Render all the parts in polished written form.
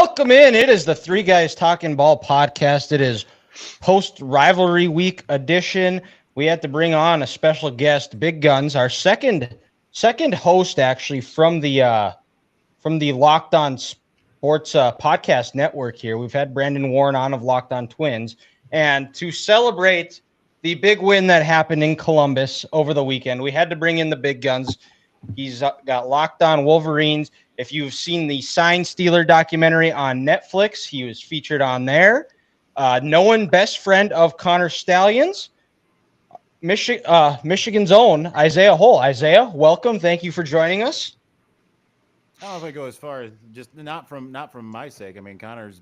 Welcome in. It is the Three Guys Talking Ball podcast. It is post Rivalry Week edition. We had to bring on a special guest, Big Guns, our second host actually from the Locked On Sports podcast network. Here we've had Brandon Warren on of Locked On Twins, and to celebrate the big win that happened in Columbus over the weekend, we had to bring in the Big Guns. He's got Locked On Wolverines. If you've seen the Sign Stealer documentary on Netflix, he was featured on there. Known best friend of Connor Stallions, Michigan's own Isaiah Hull. Isaiah, welcome. Thank you for joining us. I don't know if I go as far as just not from my sake. I mean, Connor's.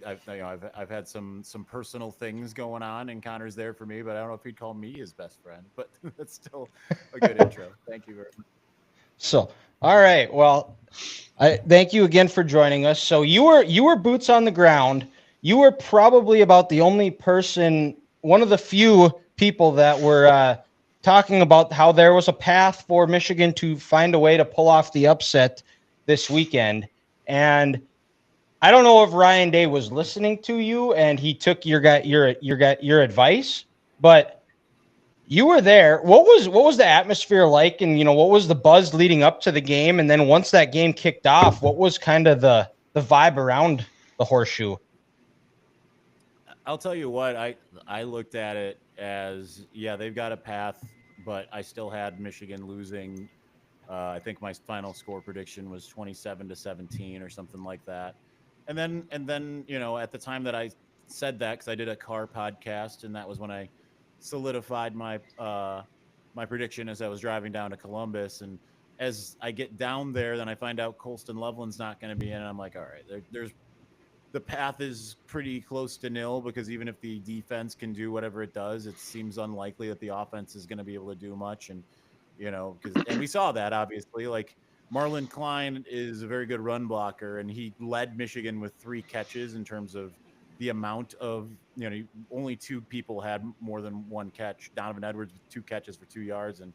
I've had some personal things going on, and Connor's there for me. But I don't know if he'd call me his best friend. But that's still a good intro. Thank you very much. So, all right. Well, I thank you again for joining us. So you were boots on the ground. You were probably about the only person, one of the few people that were talking about how there was a path for Michigan to find a way to pull off the upset this weekend. And I don't know if Ryan Day was listening to you and he took your advice, but you were there. What was the atmosphere like, and what was the buzz leading up to the game? And then once that game kicked off, what was kind of the vibe around the Horseshoe? I'll tell you what, I looked at it as, yeah, they've got a path, but I still had Michigan losing. I think my final score prediction was 27-17 or something like that. And then at the time that I said that, because I did a car podcast, and that was when I solidified my my prediction as I was driving down to Columbus. And as I get down there, then I find out Colston Loveland's not going to be in. And I'm like, all right, there's the path is pretty close to nil, because even if the defense can do whatever it does, it seems unlikely that the offense is going to be able to do much. And and we saw that, obviously, like Marlon Klein is a very good run blocker, and he led Michigan with 3 catches in terms of the amount of, only 2 people had more than 1 catch. Donovan Edwards with 2 catches for 2 yards, and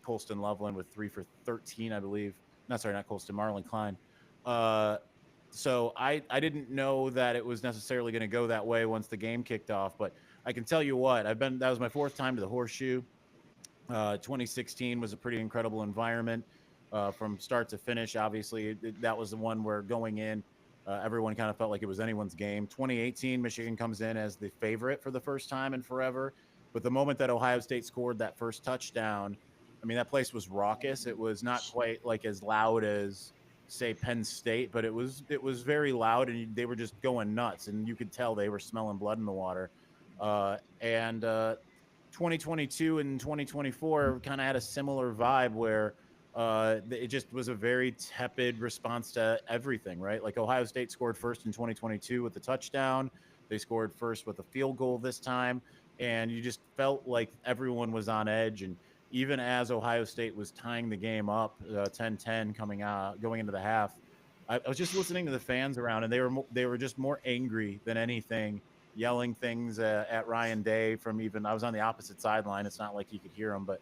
Colston Loveland with 3 for 13, I believe. Not Colston, Marlon Klein. So I didn't know that it was necessarily going to go that way once the game kicked off, but I can tell you what, that was my 4th time to the Horseshoe. 2016 was a pretty incredible environment from start to finish. Obviously, that was the one where going in, everyone kind of felt like it was anyone's game. 2018, Michigan comes in as the favorite for the first time in forever. But the moment that Ohio State scored that first touchdown, I mean, that place was raucous. It was not quite like as loud as, say, Penn State, but it was very loud, and they were just going nuts, and you could tell they were smelling blood in the water. 2022 and 2024 kind of had a similar vibe where it just was a very tepid response to everything, right? Like Ohio State scored first in 2022 with the touchdown. They scored first with a field goal this time, and you just felt like everyone was on edge. And even as Ohio State was tying the game up 10-10 going into the half, I was just listening to the fans around, and they were just more angry than anything, yelling things at Ryan Day from even – I was on the opposite sideline. It's not like you could hear them, but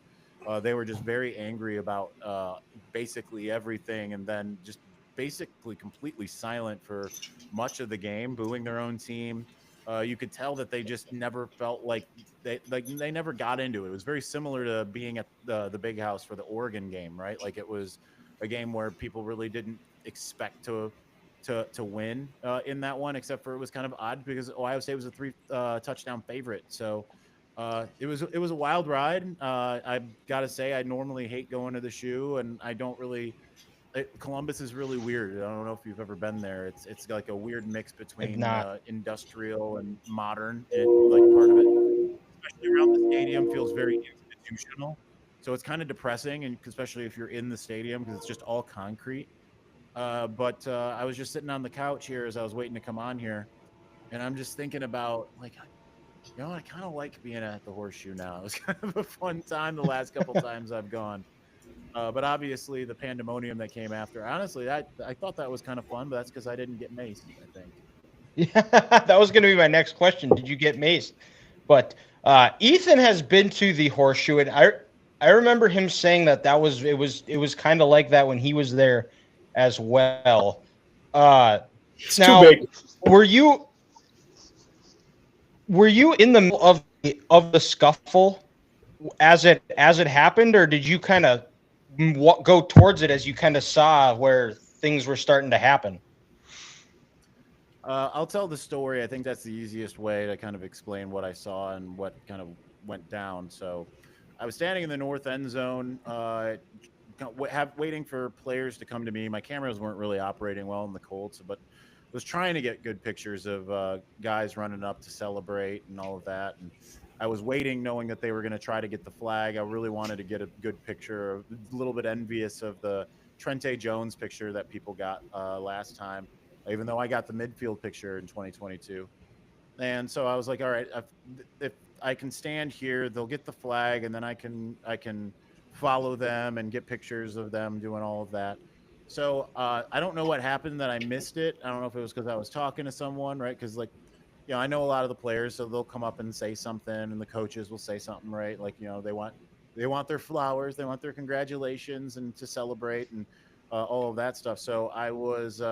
they were just very angry about basically everything, and then just basically completely silent for much of the game, booing their own team. You could tell that they just never felt like they never got into it. It was very similar to being at the Big House for the Oregon game, right? Like it was a game where people really didn't expect to win in that one, except for it was kind of odd because Ohio State was a 3 touchdown favorite. So it was a wild ride. I've got to say, I normally hate going to the Shoe, and I don't really. Columbus is really weird. I don't know if you've ever been there. It's like a weird mix between industrial and modern. Like part of it, especially around the stadium, feels very institutional. So it's kind of depressing, and especially if you're in the stadium because it's just all concrete. But I was just sitting on the couch here as I was waiting to come on here, and I'm just thinking about I kind of like being at the Horseshoe now. It was kind of a fun time the last couple times I've gone. But obviously the pandemonium that came after, honestly, I thought that was kind of fun, but that's because I didn't get maced, I think. Yeah, that was going to be my next question. Did you get maced? But Ethan has been to the Horseshoe, and I remember him saying that it was kind of like that when he was there as well. It's too Now, big. were you in the middle of the scuffle as it happened, or did you kind of go towards it as you kind of saw where things were starting to happen? I'll tell the story. I think that's the easiest way to kind of explain what I saw and what kind of went down. So, I was standing in the north end zone, waiting for players to come to me. My cameras weren't really operating well in the cold, so but was trying to get good pictures of guys running up to celebrate and all of that. And I was waiting, knowing that they were going to try to get the flag. I really wanted to get a good picture. A little bit envious of the Trente Jones picture that people got last time, even though I got the midfield picture in 2022. And so I was like, all right, if I can stand here, they'll get the flag, and then I can follow them and get pictures of them doing all of that. So I don't know what happened that I missed it. I don't know if it was because I was talking to someone, right? Because like, I know a lot of the players, so they'll come up and say something, and the coaches will say something, right? Like, they want their flowers, they want their congratulations, and to celebrate, and all of that stuff. So I was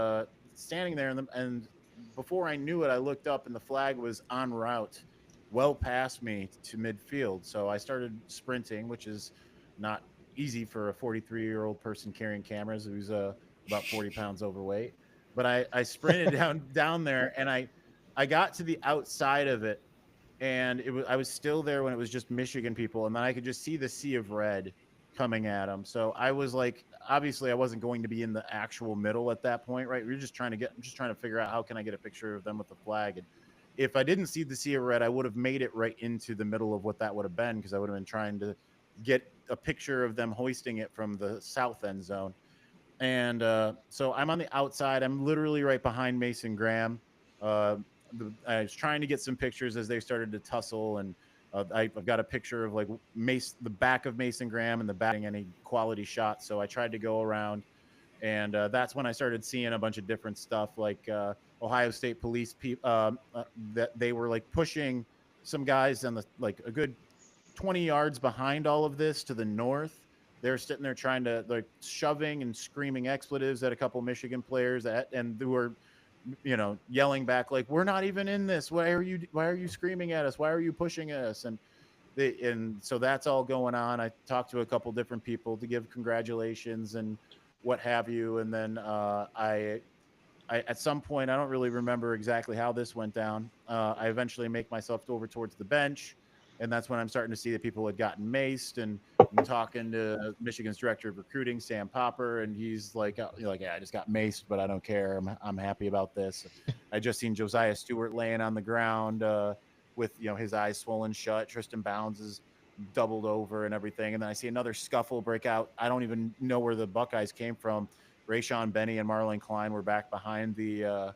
standing there, and before I knew it, I looked up, and the flag was en route, well past me to midfield. So I started sprinting, which is not easy for a 43-year-old person carrying cameras who's about 40 pounds overweight. But I sprinted down there, and I got to the outside of it, and I was still there when it was just Michigan people, and then I could just see the sea of red coming at them. So I was like, obviously, I wasn't going to be in the actual middle at that point, right? I'm just trying to figure out how can I get a picture of them with the flag. And if I didn't see the sea of red, I would have made it right into the middle of what that would have been, because I would have been trying to get a picture of them hoisting it from the south end zone. And so I'm on the outside. I'm literally right behind Mason Graham. Uh, I was trying to get some pictures as they started to tussle, and I've got a picture of like the back of Mason Graham and the batting any quality shots. So I tried to go around, and that's when I started seeing a bunch of different stuff, like Ohio State police people that they were like pushing some guys on the like a good 20 yards behind all of this to the north. They're sitting there trying to like shoving and screaming expletives at a couple Michigan players and who were yelling back like, we're not even in this, why are you screaming at us, why are you pushing us? And so that's all going on. I talked to a couple different people to give congratulations and what have you. And then I at some point, I don't really remember exactly how this went down. I eventually make myself over towards the bench, and that's when I'm starting to see that people had gotten maced. And I'm talking to Michigan's director of recruiting, Sam Popper, and he's like, yeah, I just got maced, but I don't care. I'm happy about this. I just seen Josiah Stewart laying on the ground with his eyes swollen shut. Tristan Bounds is doubled over and everything, and then I see another scuffle break out. I don't even know where the Buckeyes came from. Rayshon Benny and Marlon Klein were back behind the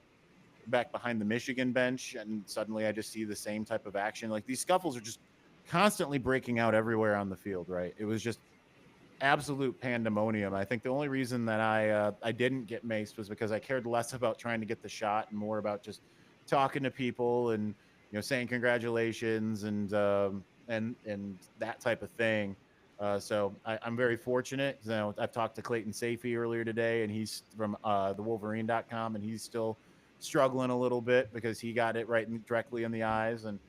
Michigan bench, and suddenly I just see the same type of action. Like, these scuffles are just constantly breaking out everywhere on the field, right? It was just absolute pandemonium. I think the only reason that I didn't get maced was because I cared less about trying to get the shot and more about just talking to people and saying congratulations and that type of thing. So I'm very fortunate. I've talked to Clayton Safey earlier today, and he's from the Wolverine.com, and he's still struggling a little bit because he got it directly in the eyes. And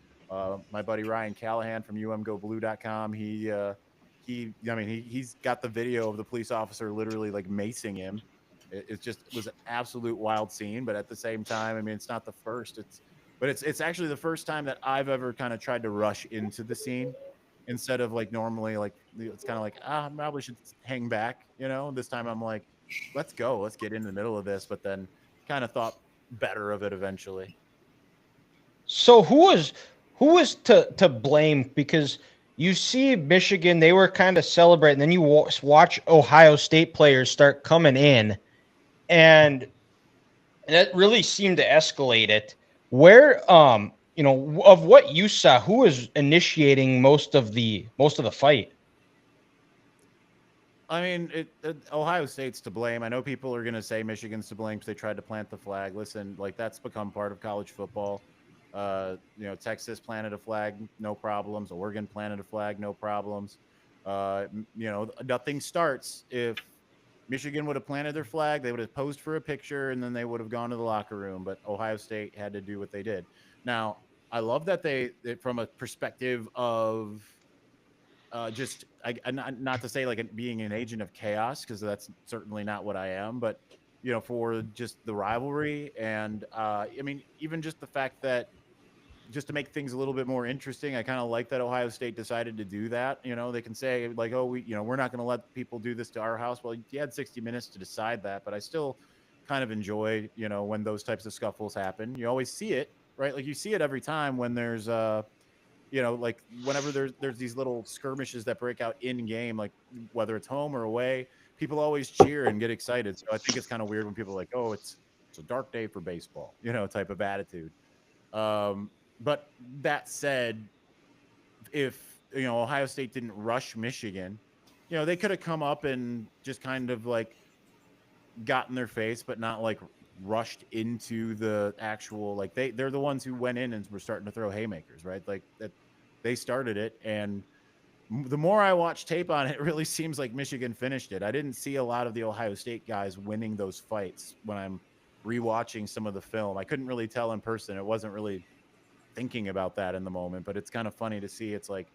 my buddy Ryan Callahan from umgoblue.com, he's got the video of the police officer literally like macing him. It was an absolute wild scene, but at the same time, I mean, it's not the first. It's actually the first time that I've ever kind of tried to rush into the scene instead of like normally like it's kind of like I probably should hang back. This time I'm like, let's go, let's get in the middle of this. But then kind of thought better of it eventually. So who was to blame? Because you see Michigan, they were kind of celebrating, then you watch Ohio State players start coming in, and it really seemed to escalate it. Where of what you saw, who was initiating most of the fight? I mean, Ohio State's to blame. I know people are going to say Michigan's to blame because they tried to plant the flag. Listen, like, that's become part of college football. Texas planted a flag, no problems. Oregon planted a flag, no problems. Nothing starts if Michigan would have planted their flag, they would have posed for a picture, and then they would have gone to the locker room. But Ohio State had to do what they did. Now, I love that from a perspective of just not to say like being an agent of chaos, because that's certainly not what I am, but for just the rivalry and I mean, even just the fact that just to make things a little bit more interesting, I kind of like that Ohio State decided to do that. They can say like, oh, we're not going to let people do this to our house. Well, you had 60 minutes to decide that, but I still kind of enjoy, when those types of scuffles happen. You always see it, right? Like you see it every time when there's like whenever there's these little skirmishes that break out in game, like whether it's home or away, people always cheer and get excited. So I think it's kind of weird when people are like, oh, it's a dark day for baseball, type of attitude. But that said, if Ohio State didn't rush Michigan, they could have come up and just kind of like got in their face, but not like rushed into the actual, like they're the ones who went in and were starting to throw haymakers, right? Like that they started it. And the more I watch tape on it, it really seems like Michigan finished it. I didn't see a lot of the Ohio State guys winning those fights when I'm rewatching some of the film. I couldn't really tell in person. It wasn't really thinking about that in the moment, but it's kind of funny to see. It's like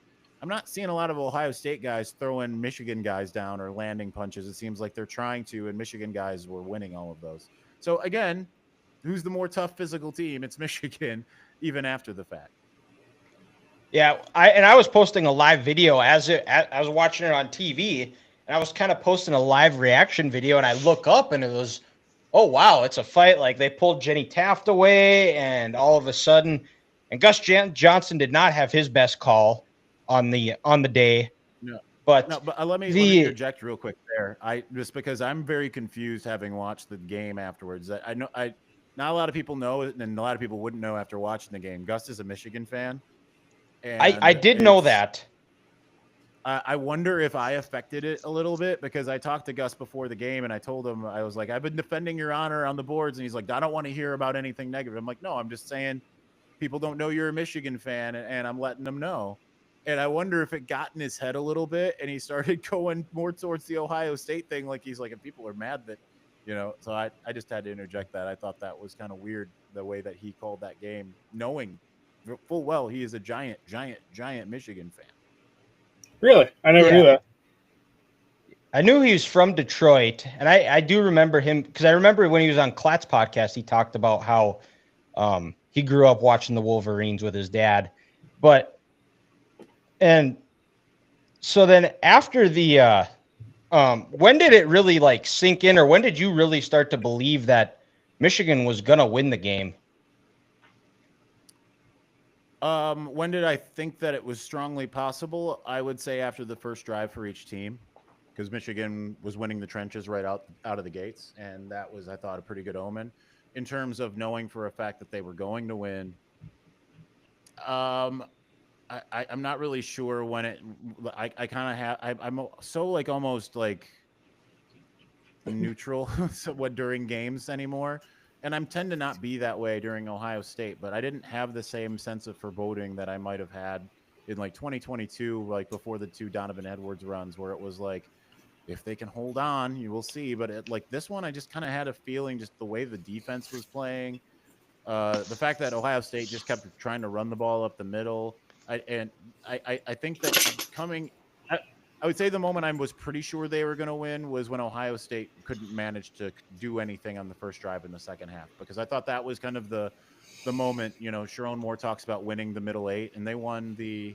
I'm not seeing a lot of Ohio State guys throwing Michigan guys down or landing punches. It seems like they're trying to, and Michigan guys were winning all of those. So again, who's the more tough physical team? It's Michigan, even after the fact. Yeah, I was posting a live video I was watching it on TV, and I was kind of posting a live reaction video, and I look up and it was, oh wow, it's a fight. Like they pulled Jenny Taft away, and all of a sudden, and Johnson did not have his best call on the day. No, but but let me interject real quick there. Just because I'm very confused having watched the game afterwards. I know not a lot of people know, and a lot of people wouldn't know after watching the game. Gus is a Michigan fan. And I did know that. I wonder if I affected it a little bit, because I talked to Gus before the game and I told him, I was like, I've been defending your honor on the boards. And he's like, I don't want to hear about anything negative. I'm like, no, I'm just saying people don't know you're a Michigan fan, and I'm letting them know. And I wonder if it got in his head a little bit and he started going more towards the Ohio State thing. Like he's like, if people are mad that, so I just had to interject that. I thought that was kind of weird, the way that he called that game, knowing full well he is a giant Michigan fan. Really? I never knew that. I knew he was from Detroit, and I do remember him because I remember when he was on Klatt's podcast, he talked about how he grew up watching the Wolverines with his dad. And so then after the when did it really like sink in, or when did you really start to believe that Michigan was going to win the game? When did I think that it was strongly possible? I would say after the first drive for each team, because Michigan was winning the trenches right out of the gates, and that was, I thought, a pretty good omen in terms of knowing for a fact that they were going to win. I'm not really sure when it. I kind of have. I'm so like almost like neutral during games anymore. And I tend to not be that way during Ohio State, but I didn't have the same sense of foreboding that I might have had in like 2022, like before the 2 Donovan Edwards runs, where it was like, if they can hold on, you will see. But like this one, I just kind of had a feeling, just the way the defense was playing, the fact that Ohio State just kept trying to run the ball up the middle. I think that I would say the moment I was pretty sure they were going to win was when Ohio State couldn't manage to do anything on the first drive in the second half, because I thought that was kind of the moment. Sharon Moore talks about winning the middle 8, and they won they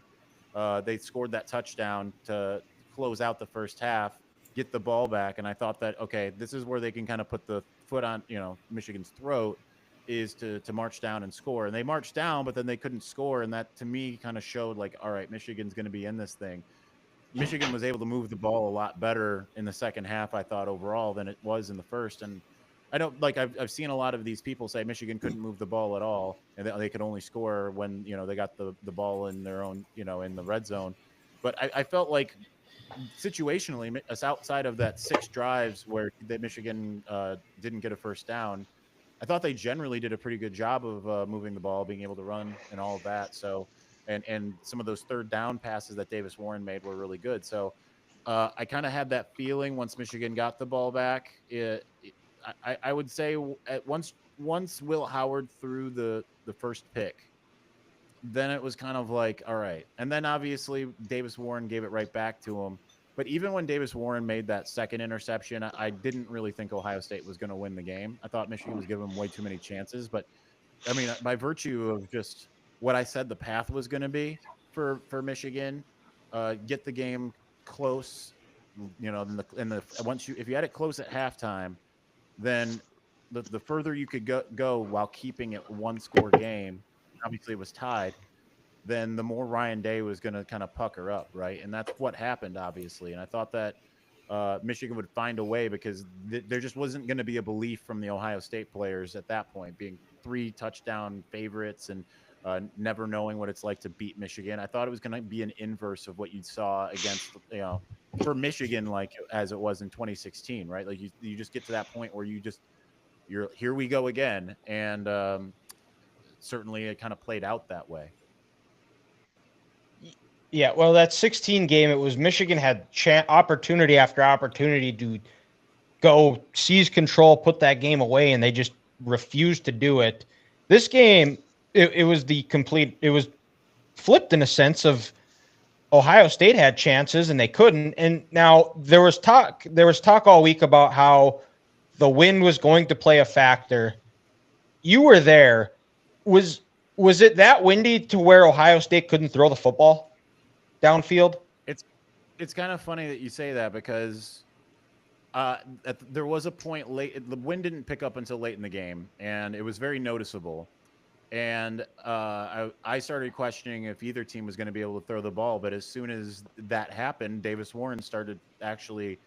scored that touchdown to close out the first half, get the ball back. And I thought that, okay, this is where they can kind of put the foot on, Michigan's throat, is to march down and score. And they marched down, but then they couldn't score. And that to me kind of showed like, all right, Michigan's going to be in this thing. Michigan was able to move the ball a lot better in the second half, I thought, overall, than it was in the first. And I don't like, I've seen a lot of these people say Michigan couldn't move the ball at all, and they could only score when, they got the ball in their own, in the red zone. But I felt like situationally, outside of that 6 drives where Michigan didn't get a first down, I thought they generally did a pretty good job of moving the ball, being able to run and all of that. So, and some of those third down passes that Davis Warren made were really good. So I kind of had that feeling once Michigan got the ball back. I would say once Will Howard threw the first pick, then it was kind of like, all right. And then obviously Davis Warren gave it right back to him. But even when Davis Warren made that second interception, I didn't really think Ohio State was going to win the game. I thought Michigan was giving them way too many chances. But I mean, by virtue of just what I said the path was going to be for Michigan, get the game close. You know, if you had it close at halftime, then the further you could go while keeping it one score game. Obviously, it was tied. Then the more Ryan Day was going to kind of pucker up, right? And that's what happened, obviously. And I thought that Michigan would find a way because there just wasn't going to be a belief from the Ohio State players at that point, being 3 touchdown favorites and never knowing what it's like to beat Michigan. I thought it was going to be an inverse of what you saw against, for Michigan, like as it was in 2016, right? Like you just get to that point where you're here we go again. And certainly it kind of played out that way. Yeah, well, that 16 game, it was Michigan had opportunity after opportunity to go seize control, put that game away, and they just refused to do it. This game, it was it was flipped in a sense of Ohio State had chances and they couldn't. And now there was talk all week about how the wind was going to play a factor. You were there. Was it that windy to where Ohio State couldn't throw the football downfield? It's kind of funny that you say that because there was a point late. The wind didn't pick up until late in the game, and it was very noticeable. And I started questioning if either team was going to be able to throw the ball. But as soon as that happened, Davis Warren started actually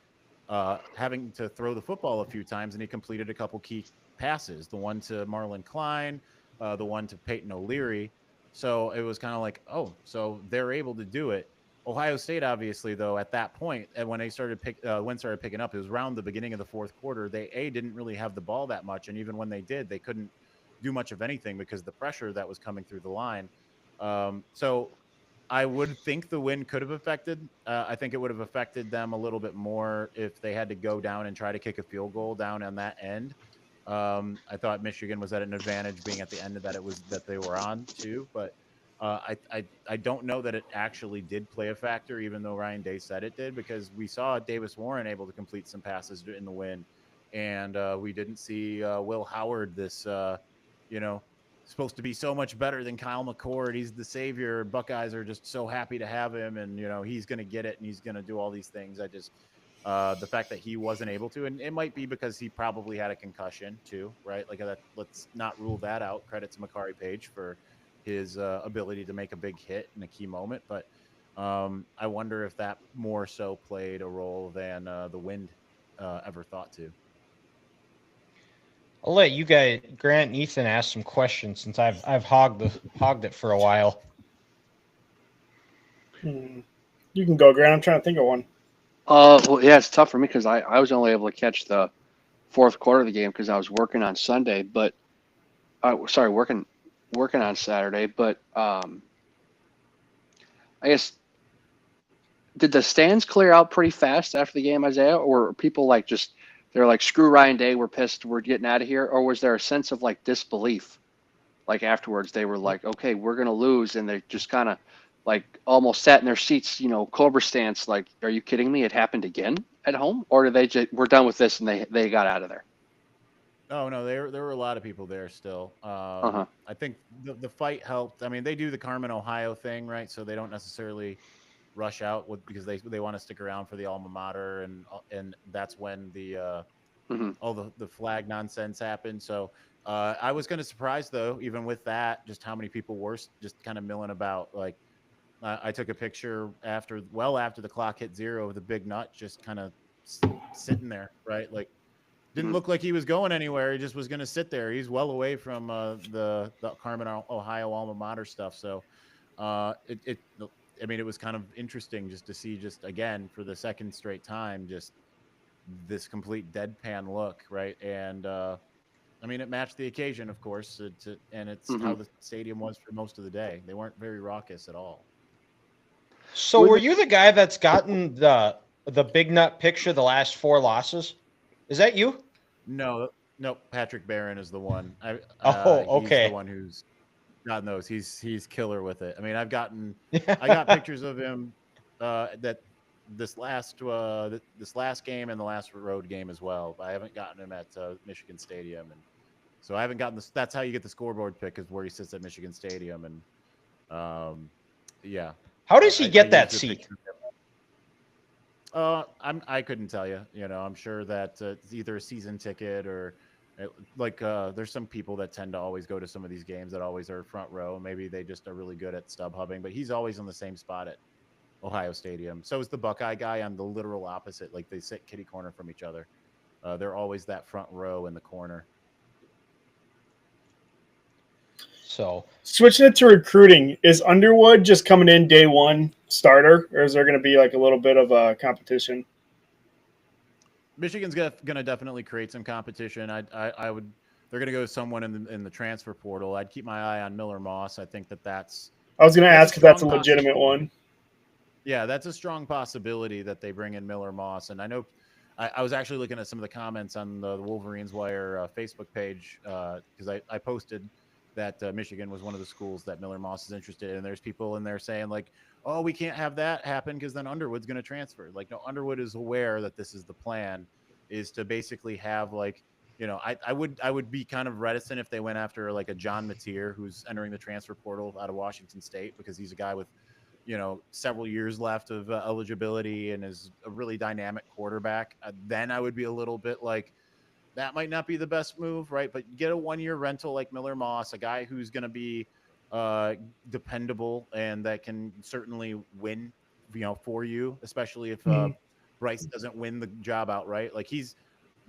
having to throw the football a few times, and he completed a couple key passes. The one to Marlon Klein, the one to Peyton O'Leary. So it was kind of like, oh, so they're able to do it. Ohio State, obviously, though, at that point, and when they started picking up, it was around the beginning of the fourth quarter. They didn't really have the ball that much, and even when they did, they couldn't do much of anything because of the pressure that was coming through the line. So I would think the win could have affected. I think it would have affected them a little bit more if they had to go down and try to kick a field goal down on that end. I thought Michigan was at an advantage being at the end of that they were on too, but I don't know that it actually did play a factor, even though Ryan Day said it did, because we saw Davis Warren able to complete some passes in the win, and we didn't see Will Howard, this supposed to be so much better than Kyle McCord. He's the savior. Buckeyes are just so happy to have him, and he's going to get it and he's going to do all these things. The fact that he wasn't able to, and it might be because he probably had a concussion too, right? Like let's not rule that out. Credit to Makari Page for his ability to make a big hit in a key moment, but I wonder if that more so played a role than the wind ever thought to. I'll let you guys, Grant and Ethan, ask some questions since I've hogged it for a while. You can go, Grant. I'm trying to think of one. Well, yeah, it's tough for me because I was only able to catch the fourth quarter of the game because I was working on Sunday, but working on Saturday. But I guess, did the stands clear out pretty fast after the game, Isaiah, or were people they're like, screw Ryan Day, we're pissed, we're getting out of here? Or was there a sense of disbelief? Like afterwards, they were like, okay, we're going to lose. And they just kind of almost sat in their seats, Cobra stance. Like, are you kidding me? It happened again at home? Or did they just, we're done with this and they got out of there? Oh, no, there were a lot of people there still. I think the fight helped. I mean, they do the Carmen, Ohio thing, right? So they don't necessarily rush out because they want to stick around for the alma mater, and that's when all the flag nonsense happened. So I was kind of surprised, though, even with that, just how many people were just kind of milling about. Like, I took a picture after the clock hit 0 of the big nut just kind of sitting there, right? Like, didn't look like he was going anywhere. He just was going to sit there. He's well away from the Carmen, Ohio alma mater stuff. So it was kind of interesting just to see, just again, for the second straight time, just this complete deadpan look, right? And it matched the occasion, of course, and it's how the stadium was for most of the day. They weren't very raucous at all. So were you the guy that's gotten the the Big Nut picture, the last 4 losses. Is that you? No, no. Patrick Barron is the one. Oh, He's the okay. one who's gotten those. He's killer with it. I mean, I got pictures of him that this last game and the last road game as well. I haven't gotten him at Michigan Stadium, and so I haven't gotten this. That's how you get the scoreboard pick, is where he sits at Michigan Stadium, and yeah. How does he I get that used a seat? picture of him. I couldn't tell you. You know, I'm sure that it's either a season ticket or there's some people that tend to always go to some of these games that always are front row. Maybe they just are really good at stub hubbing, but he's always on the same spot at Ohio Stadium. So is the Buckeye guy on the literal opposite. Like, they sit kitty corner from each other. They're always that front row in the corner. So Switching it to recruiting, is Underwood just coming in day one starter, or is there going to be like a little bit of a competition? Michigan's going to definitely create some competition. I would. They're going to go with someone in the transfer portal. I'd keep my eye on Miller Moss. I think that's. I was going to That's a ask if that's a strong legitimate one. Yeah, that's a strong possibility that they bring in Miller Moss. And I know I was actually looking at some of the comments on the Wolverines Wire Facebook page because I posted that Michigan was one of the schools that Miller Moss is interested in. And there's people in there saying, like, oh, we can't have that happen because then Underwood's going to transfer. Like, no, Underwood is aware that this is the plan, is to basically have, like, you know, I would be kind of reticent if they went after like a John Mateer, who's entering the transfer portal out of Washington State, because he's a guy with, you know, several years left of eligibility and is a really dynamic quarterback. Then I would be a little bit like, that might not be the best move, right? But get a 1-year rental like Miller Moss, a guy who's going to be dependable and that can certainly win, you know, for you, especially if Bryce doesn't win the job outright. Like,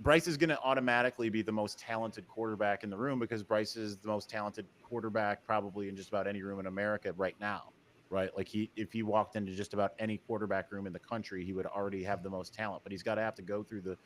Bryce is going to automatically be the most talented quarterback in the room, because Bryce is the most talented quarterback probably in just about any room in America right now, right? Like, if he walked into just about any quarterback room in the country, he would already have the most talent, but he's got to have to go through the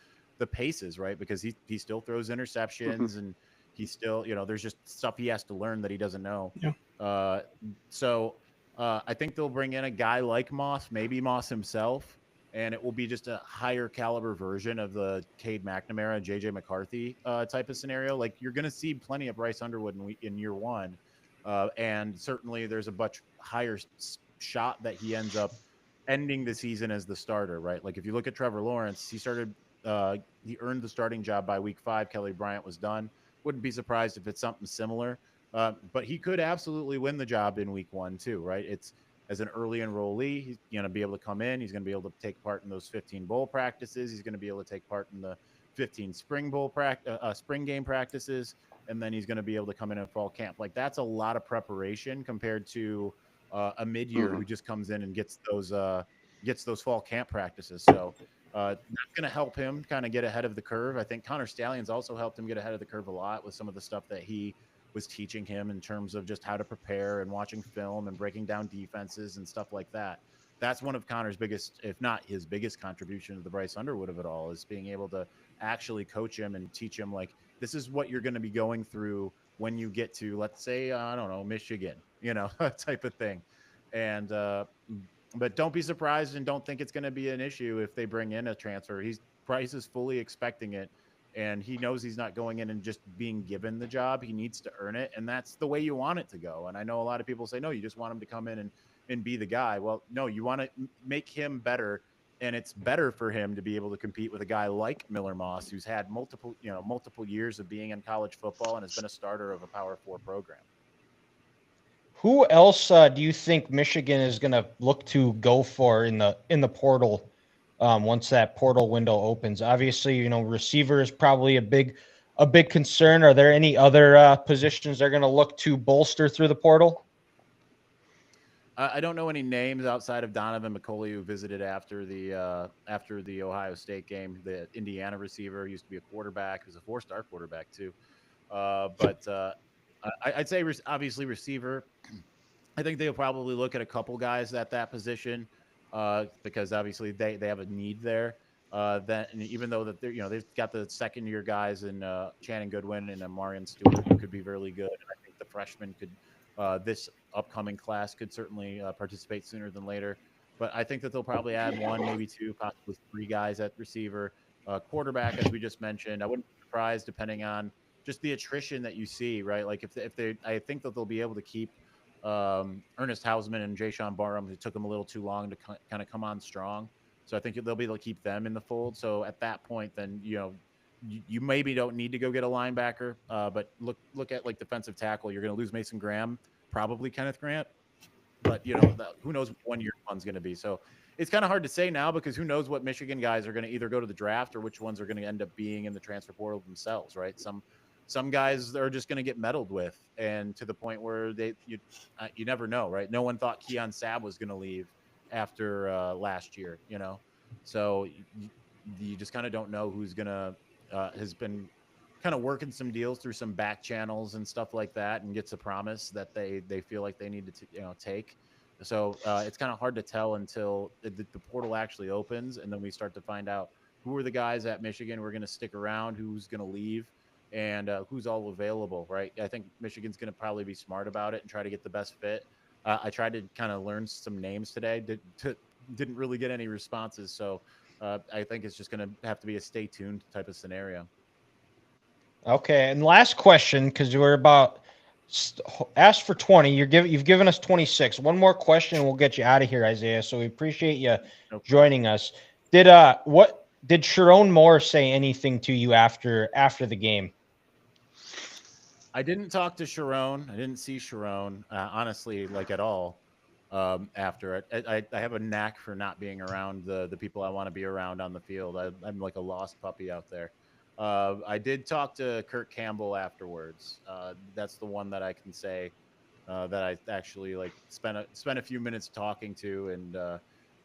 paces, right? Because he still throws interceptions and he still, you know, there's just stuff he has to learn that he doesn't know. Yeah. So I think they'll bring in a guy like Moss, maybe Moss himself, and it will be just a higher caliber version of the Cade McNamara, JJ McCarthy type of scenario. Like, you're going to see plenty of Bryce Underwood in year one. And certainly there's a much higher shot that he ends up ending the season as the starter, right? Like, if you look at Trevor Lawrence, he earned the starting job by week 5. Kelly Bryant was done. Wouldn't be surprised if it's something similar. But he could absolutely win the job in week 1 too, right? It's, as an early enrollee, he's going to be able to come in. He's going to be able to take part in those 15 bowl practices. He's going to be able to take part in the 15 spring game practices. And then he's going to be able to come in fall camp. Like, that's a lot of preparation compared to a mid-year who just comes in and gets those fall camp practices. So that's going to help him kind of get ahead of the curve. I think Connor Stalions also helped him get ahead of the curve a lot with some of the stuff that he was teaching him in terms of just how to prepare and watching film and breaking down defenses and stuff like that. That's one of Connor's biggest, if not his biggest, contribution to the Bryce Underwood of it all, is being able to actually coach him and teach him, like, this is what you're going to be going through when you get to, let's say, I don't know, Michigan, you know, type of thing. And, but don't be surprised and don't think it's going to be an issue if they bring in a transfer. Bryce is fully expecting it, and he knows he's not going in and just being given the job. He needs to earn it, and that's the way you want it to go. And I know a lot of people say, no, you just want him to come in and be the guy. Well, no, you want to make him better, and it's better for him to be able to compete with a guy like Miller Moss, who's had multiple years of being in college football and has been a starter of a Power 4 program. who else do you think Michigan is going to look to go for in the portal once that portal window opens? Obviously, you know, receiver is probably a big concern. Are there any other positions they're going to look to bolster through the portal? I don't know any names outside of Donovan McCulley, who visited after the Ohio State game. The Indiana receiver used to be a quarterback, who's a 4-star quarterback too. But I'd say obviously receiver. I think they'll probably look at a couple guys at that position because obviously they have a need there. That, and even though that they've got the second-year guys in Channing Goodwin and Marion Stewart, who could be really good. And I think the freshmen could. This upcoming class could certainly participate sooner than later. but I think that they'll probably add 1, maybe 2, possibly 3 guys at receiver. Quarterback, as we just mentioned, I wouldn't be surprised depending on just the attrition that you see, right? Like if they, I think that they'll be able to keep Ernest Hausman and Jayshon Barham. It took them a little too long to kind of come on strong. So I think they'll be able to keep them in the fold. So at that point, then, you maybe don't need to go get a linebacker, but look at like defensive tackle. You're going to lose Mason Graham, probably Kenneth Grant, but who knows what 1 year fun's going to be. So it's kind of hard to say now because who knows what Michigan guys are going to either go to the draft or which ones are going to end up being in the transfer portal themselves, right? Some guys are just going to get meddled with, and to the point where you never know, right? No one thought Keon Sabb was going to leave after last year, so you just kind of don't know who's going to has been kind of working some deals through some back channels and stuff like that, and gets a promise that they feel like they need to take. So it's kind of hard to tell until the portal actually opens, and then we start to find out who are the guys at Michigan who are going to stick around, who's going to leave, and who's all available, right? I think Michigan's going to probably be smart about it and try to get the best fit. I tried to kind of learn some names today. Didn't really get any responses, so I think it's just going to have to be a stay tuned type of scenario. Okay, and last question, because we're about asked for 20. You've given us 26. One more question, and we'll get you out of here, Isaiah. So we appreciate you joining us. Did Sharon Moore say anything to you after the game? I didn't talk to Sharon. I didn't see Sharon, honestly, like at all. After it, I have a knack for not being around the people I want to be around on the field. I'm like a lost puppy out there. I did talk to Kurt Campbell afterwards. That's the one that I can say that I actually like spent a few minutes talking to, and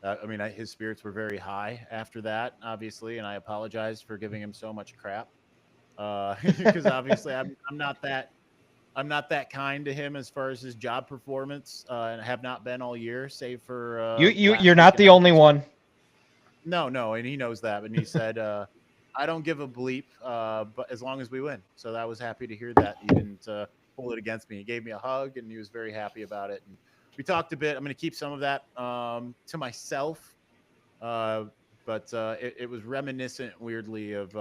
I mean, his spirits were very high after that, obviously, and I apologize for giving him so much crap because obviously I'm not that kind to him as far as his job performance, and have not been all year, save for you're not the only one. No, and he knows that. And he said, I don't give a bleep, but as long as we win. So I was happy to hear that. He didn't hold it against me. He gave me a hug, and he was very happy about it. And we talked a bit. I'm going to keep some of that to myself, but it was reminiscent, weirdly, of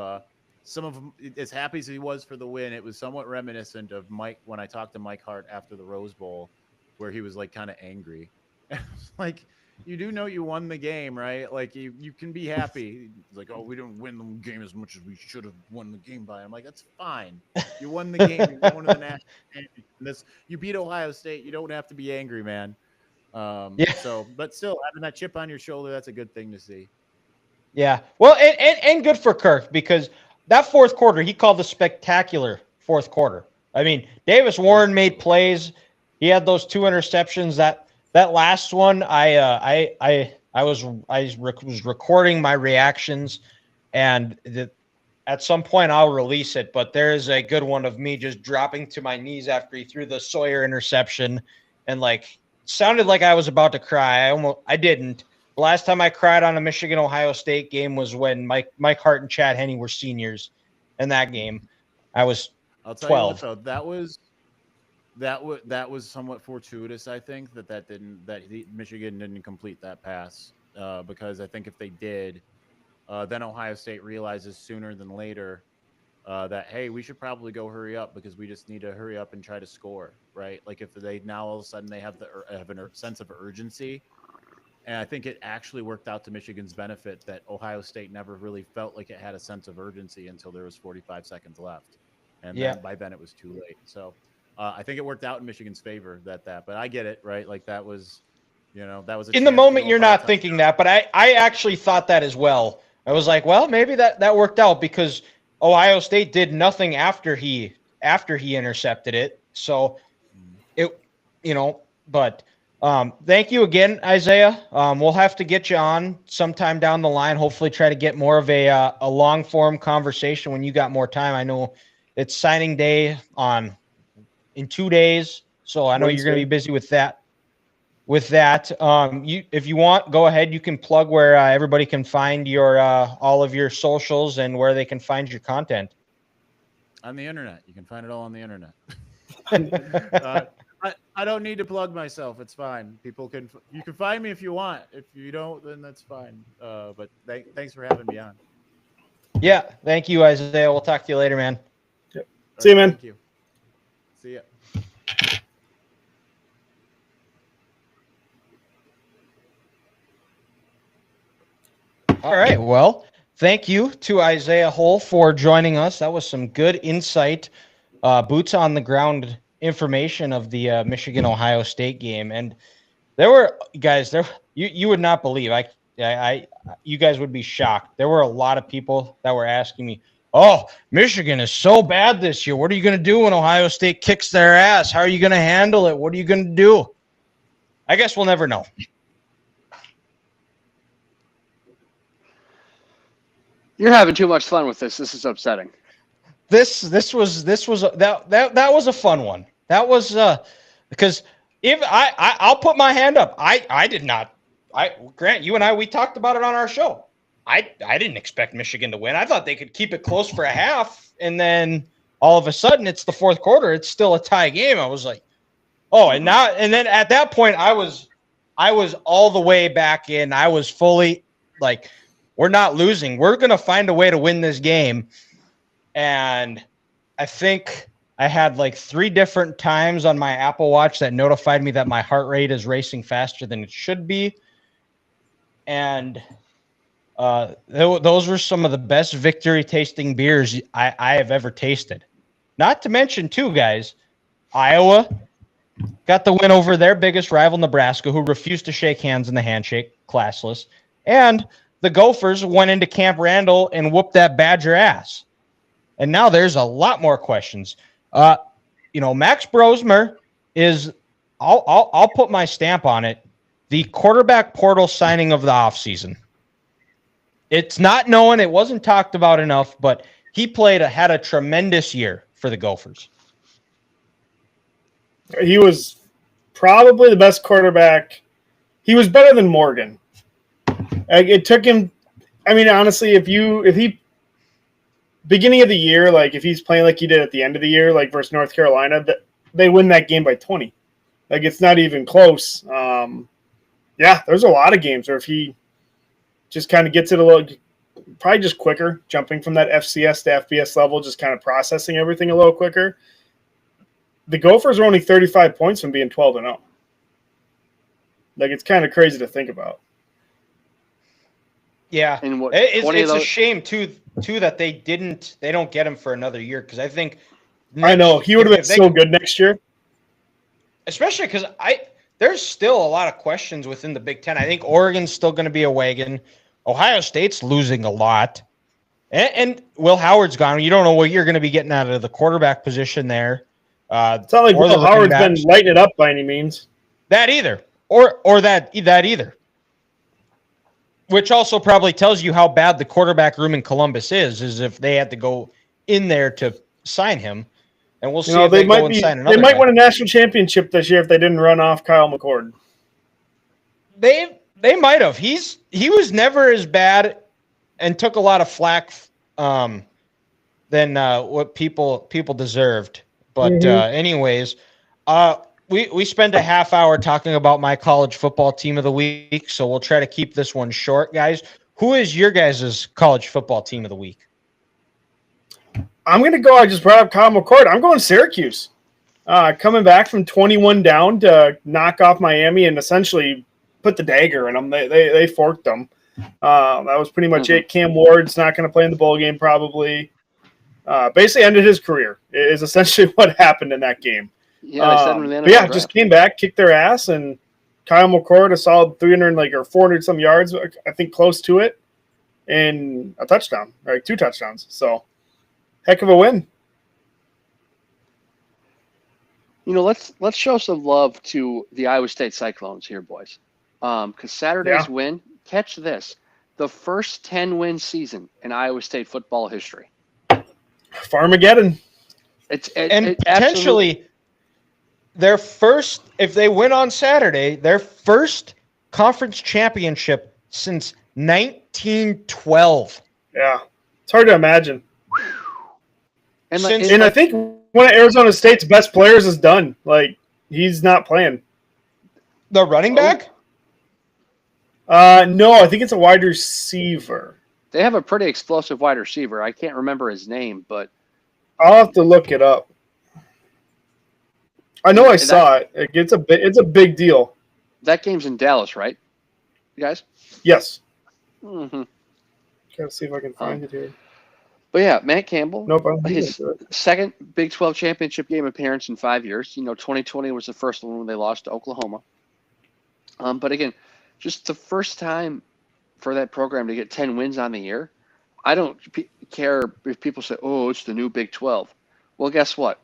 some of them. As happy as he was for the win, it was somewhat reminiscent of Mike when I talked to Mike Hart after the Rose Bowl, where he was like kind of angry. Like, you do know you won the game, right? Like you can be happy. He's like, oh, we didn't win the game as much as we should have won the game by. I'm like, that's fine. You won the game. You're going to the national championship. You beat Ohio State. You don't have to be angry, man. Yeah. So, but still, having that chip on your shoulder, that's a good thing to see. Yeah. Well, and good for Kirk, because that fourth quarter, he called a spectacular fourth quarter. I mean, Davis Warren made plays. He had those 2 interceptions. That last one, I was recording my reactions, and at some point I'll release it. But there is a good one of me just dropping to my knees after he threw the Sawyer interception, and like sounded like I was about to cry. I didn't. The last time I cried on a Michigan-Ohio State game was when Mike Hart and Chad Henne were seniors in that game. I was 12. I'll tell you what, though, that was somewhat fortuitous. I think that Michigan didn't complete that pass because I think if they did, then Ohio State realizes sooner than later that, hey, we should probably go hurry up because we just need to hurry up and try to score, right? Like if they now all of a sudden they have a sense of urgency. And I think it actually worked out to Michigan's benefit that Ohio State never really felt like it had a sense of urgency until there was 45 seconds left. And then by then it was too late. So I think it worked out in Michigan's favor but I get it, right? Like that was in the moment you're not thinking that, but I actually thought that as well. I was like, well, maybe that worked out because Ohio State did nothing after he intercepted it. So but thank you again, Isaiah. We'll have to get you on sometime down the line. Hopefully try to get more of a long form conversation when you got more time. I know it's signing day in 2 days. So I know you're going to be busy with that. If you want, go ahead. You can plug where everybody can find your all of your socials and where they can find your content. On the internet. You can find it all on the internet. I don't need to plug myself. It's fine. You can find me if you want. If you don't, then that's fine. But thanks for having me on. Yeah, thank you, Isaiah. We'll talk to you later, man. Yep. See you, man. Thank you. See ya. All right. Well, thank you to Isaiah Hull for joining us. That was some good insight, boots on the ground information of the Michigan-Ohio State game. And there were guys you would not believe. You guys would be shocked. There were a lot of people that were asking me, "Oh, Michigan is so bad this year. What are you going to do when Ohio State kicks their ass? How are you going to handle it? What are you going to do?" I guess we'll never know. You're having too much fun with this. This is upsetting. That was a fun one. That was because if I'll put my hand up. I did not. Grant, you and we talked about it on our show. I didn't expect Michigan to win. I thought they could keep it close for a half, and then all of a sudden it's the fourth quarter. It's still a tie game. I was like, oh, and then at that point I was all the way back in. I was fully like, we're not losing. We're gonna find a way to win this game. And I think I had like 3 different times on my Apple Watch that notified me that my heart rate is racing faster than it should be. And those were some of the best victory tasting beers I have ever tasted. Not to mention, too, guys, Iowa got the win over their biggest rival, Nebraska, who refused to shake hands in the handshake, classless. And the Gophers went into Camp Randall and whooped that Badger ass. And now there's a lot more questions. Max Brosmer is, I'll put my stamp on it, the quarterback portal signing of the offseason. It's not known. It wasn't talked about enough, but he had a tremendous year for the Gophers. He was probably the best quarterback. He was better than Morgan. It took him. I mean, honestly, if he beginning of the year, like if he's playing like he did at the end of the year, like versus North Carolina, they win that game by 20. Like it's not even close. There's a lot of games where if he just kind of gets it a little, probably just quicker, jumping from that FCS to FBS level, just kind of processing everything a little quicker. The Gophers are only 35 points from being 12-0. Like it's kind of crazy to think about. Yeah, And it's a shame too that they don't get him for another year, because I think I know he would have been so good next year. Especially because there's still a lot of questions within the Big Ten. I think Oregon's still going to be a wagon. Ohio State's losing a lot, and Will Howard's gone. You don't know what you're going to be getting out of the quarterback position there. It's not like Will Howard's been lighting it up by any means. That either, or that either. Which also probably tells you how bad the quarterback room in Columbus is if they had to go in there to sign him. And we'll see if they go and sign another. They might win a national championship this year if they didn't run off Kyle McCord. They might have. He was never as bad and took a lot of flack than what people deserved. But anyways, we spent a half hour talking about my college football team of the week, so we'll try to keep this one short, guys. Who is your guys' college football team of the week? I'm going to go. I just brought up Kyle McCord. I'm going Syracuse. Coming back from 21 down to knock off Miami and essentially put the dagger in them. They forked them. That was pretty much it. Cam Ward's not going to play in the bowl game probably. Basically ended his career is essentially what happened in that game. Yeah, just came back, kicked their ass, and Kyle McCord a solid 300 or 400 some yards, I think close to it, and a touchdown, like 2 touchdowns. So, heck of a win. Let's show some love to the Iowa State Cyclones here, boys. Because Saturday's win, catch this, the first 10-win season in Iowa State football history. Farmageddon. And potentially their first, if they win on Saturday, their first conference championship since 1912. Yeah, it's hard to imagine. And I think one of Arizona State's best players is done. Like He's not playing. The running back? No, I think it's a wide receiver. They have a pretty explosive wide receiver. I can't remember his name, but I'll have to look it up. I know I saw it. It's a big deal. That game's in Dallas, right? You guys? Yes. Mm-hmm. Gotta see if I can find it here. But yeah, Matt Campbell, Nope, his second Big 12 championship game appearance in 5 years. 2020 was the first one when they lost to Oklahoma. But again, just the first time for that program to get 10 wins on the year. I don't care if people say, oh, it's the new Big 12. Well, guess what?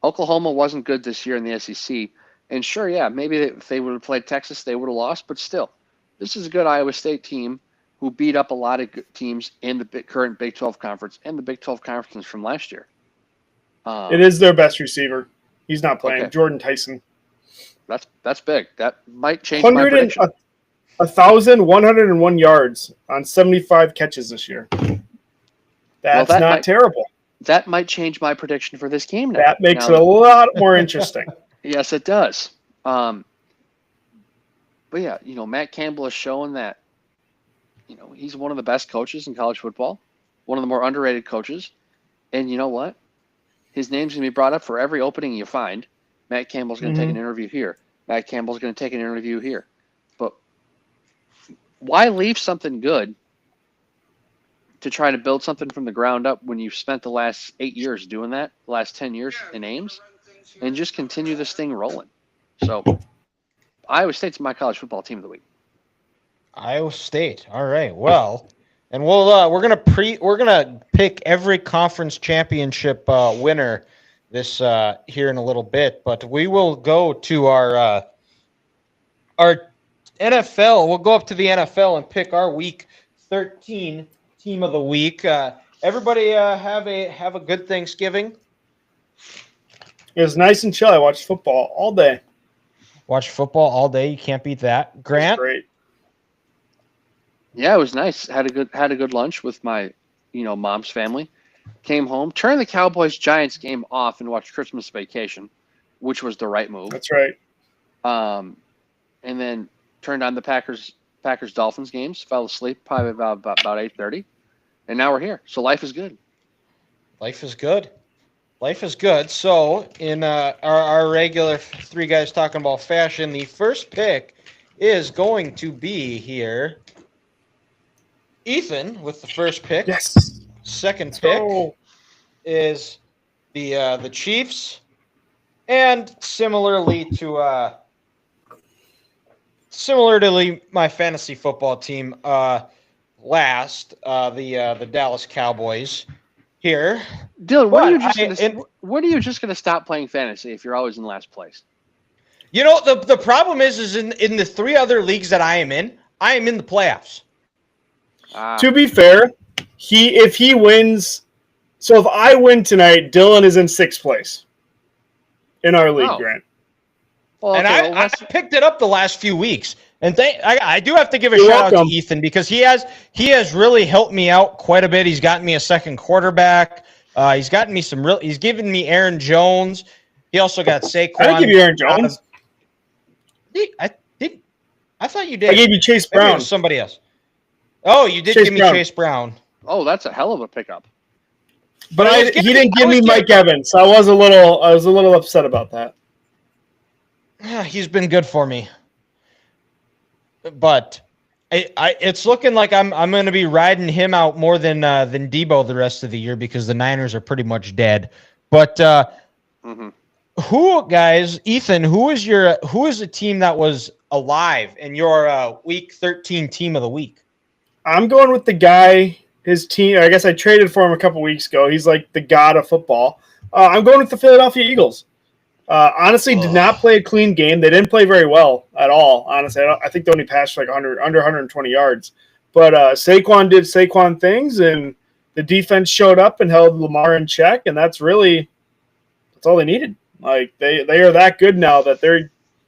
Oklahoma wasn't good this year in the SEC. And sure, yeah, maybe if they would have played Texas, they would have lost. But still, this is a good Iowa State team who beat up a lot of good teams in the current Big 12 conference and the Big 12 conference from last year. It is their best receiver. He's not playing. Okay. Jordan Tyson. That's big. That might change my prediction. 1,101 yards on 75 catches this year. That's not terrible. That might change my prediction for this game now. That makes it a lot more interesting. Yes, it does. But yeah, Matt Campbell has shown that, he's one of the best coaches in college football, one of the more underrated coaches. And you know what? His name's going to be brought up for every opening you find. Matt Campbell's going to take an interview here. Matt Campbell's going to take an interview here. But why leave something good to try to build something from the ground up when you've spent the last 8 years doing that, the last 10 years in Ames, and just continue this thing rolling? So Iowa State's my college football team of the week. Iowa State. All right. Well, and we're gonna pick every conference championship winner this here in a little bit, but we will go to our NFL. We'll go up to the NFL and pick our Week 13 team of the week. Everybody have a good Thanksgiving. It was nice and chill. I watched football all day. Watched football all day. You can't beat that. Grant? Great. Yeah, it was nice. Had a good lunch with my, mom's family. Came home, turned the Cowboys-Giants game off and watched Christmas Vacation, which was the right move. That's right. And then turned on the Packers-Dolphins games, fell asleep probably about 8:30, and now we're here. So life is good. Life is good. Life is good. So in our regular three guys talking about fashion, the first pick is going to be here. Ethan with the first pick. Yes. Second pick is the Chiefs, and similarly to my fantasy football team, last the Dallas Cowboys here. Dylan, when are you just gonna stop playing fantasy if you're always in last place? The problem is in the three other leagues that I am in the playoffs. To be fair, if he wins, so if I win tonight, Dylan is in 6th place in our league, Grant. Well, okay, and I picked it up the last few weeks, and I do have to give a shout out to Ethan because he has really helped me out quite a bit. He's gotten me a second quarterback. He's gotten me he's given me Aaron Jones. He also got Saquon. I didn't give you Aaron Jones. I thought you did. I gave you Chase Brown. Maybe it was somebody else. Oh, you did give me Chase Brown. Oh, that's a hell of a pickup. But he didn't give me Mike Evans, so I was a little upset about that. Yeah, he's been good for me. But it's looking like I'm going to be riding him out more than Debo the rest of the year because the Niners are pretty much dead. But who, guys, Ethan, who is the team that was alive in your Week 13 team of the week? I'm going with the guy, his team. I guess I traded for him a couple weeks ago. He's like the god of football. I'm going with the Philadelphia Eagles. Honestly, did not play a clean game. They didn't play very well at all. Honestly, I think they only passed like under 120 yards. But Saquon did Saquon things, and the defense showed up and held Lamar in check, and that's all they needed. Like they are that good now that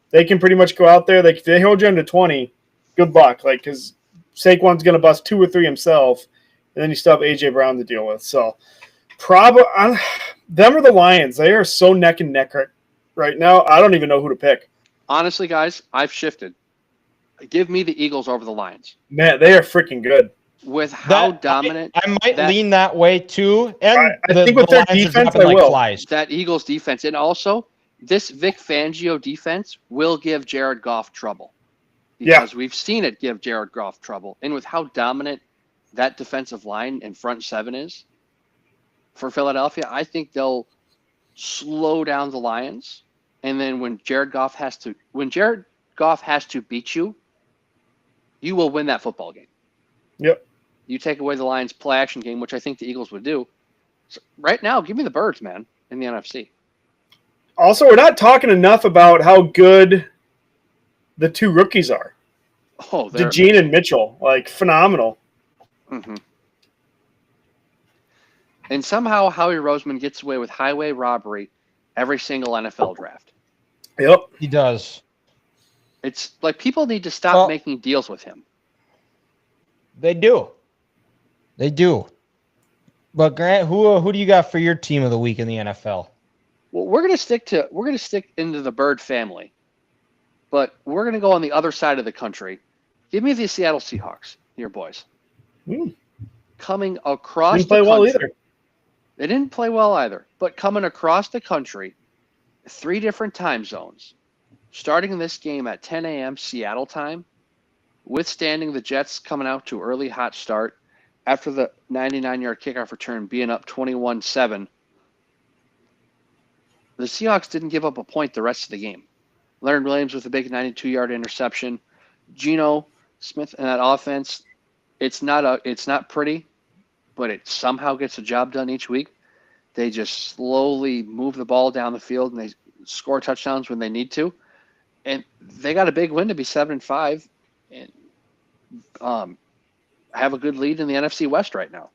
they can pretty much go out there. They hold you under 20. Good luck, because Saquon's going to bust 2 or 3 himself, and then you still have A.J. Brown to deal with. So, them or the Lions. They are so neck and neck right now. I don't even know who to pick. Honestly, guys, I've shifted. Give me the Eagles over the Lions. Man, they are freaking good. With how That dominant I might that, lean that way too. And I think with the their Lions are defense, dropping I like will. flies. that Eagles defense, and also this Vic Fangio defense will give Jared Goff trouble. Because we've seen it give Jared Goff trouble. And with how dominant that defensive line and front seven is for Philadelphia, I think they'll slow down the Lions. And then when Jared Goff has to beat you, you will win that football game. Yep. You take away the Lions' play action game, which I think the Eagles would do. So right now, give me the Birds, man, in the NFC. Also, we're not talking enough about how good the two rookies are. Oh, they're DeGene and Mitchell, like phenomenal. Mm-hmm. And somehow Howie Roseman gets away with highway robbery every single NFL draft. Yep. He does. It's like people need to stop making deals with him. They do. They do. But Grant, who do you got for your team of the week in the NFL? Well, we're gonna stick into the Bird family, but we're gonna go on the other side of the country. Give me the Seattle Seahawks, your boys. Coming across Didn't play the country. well either. They didn't play well either, but coming across the country, 3 different time zones, starting this game at 10 a.m. Seattle time, withstanding the Jets coming out to early hot start after the 99-yard kickoff return being up 21-7. The Seahawks didn't give up a point the rest of the game. Leonard Williams with a big 92-yard interception. Geno Smith in that offense, it's not pretty, but it somehow gets the job done each week. They just slowly move the ball down the field and they score touchdowns when they need to. And they got a big win to be 7-5 and have a good lead in the NFC West right now.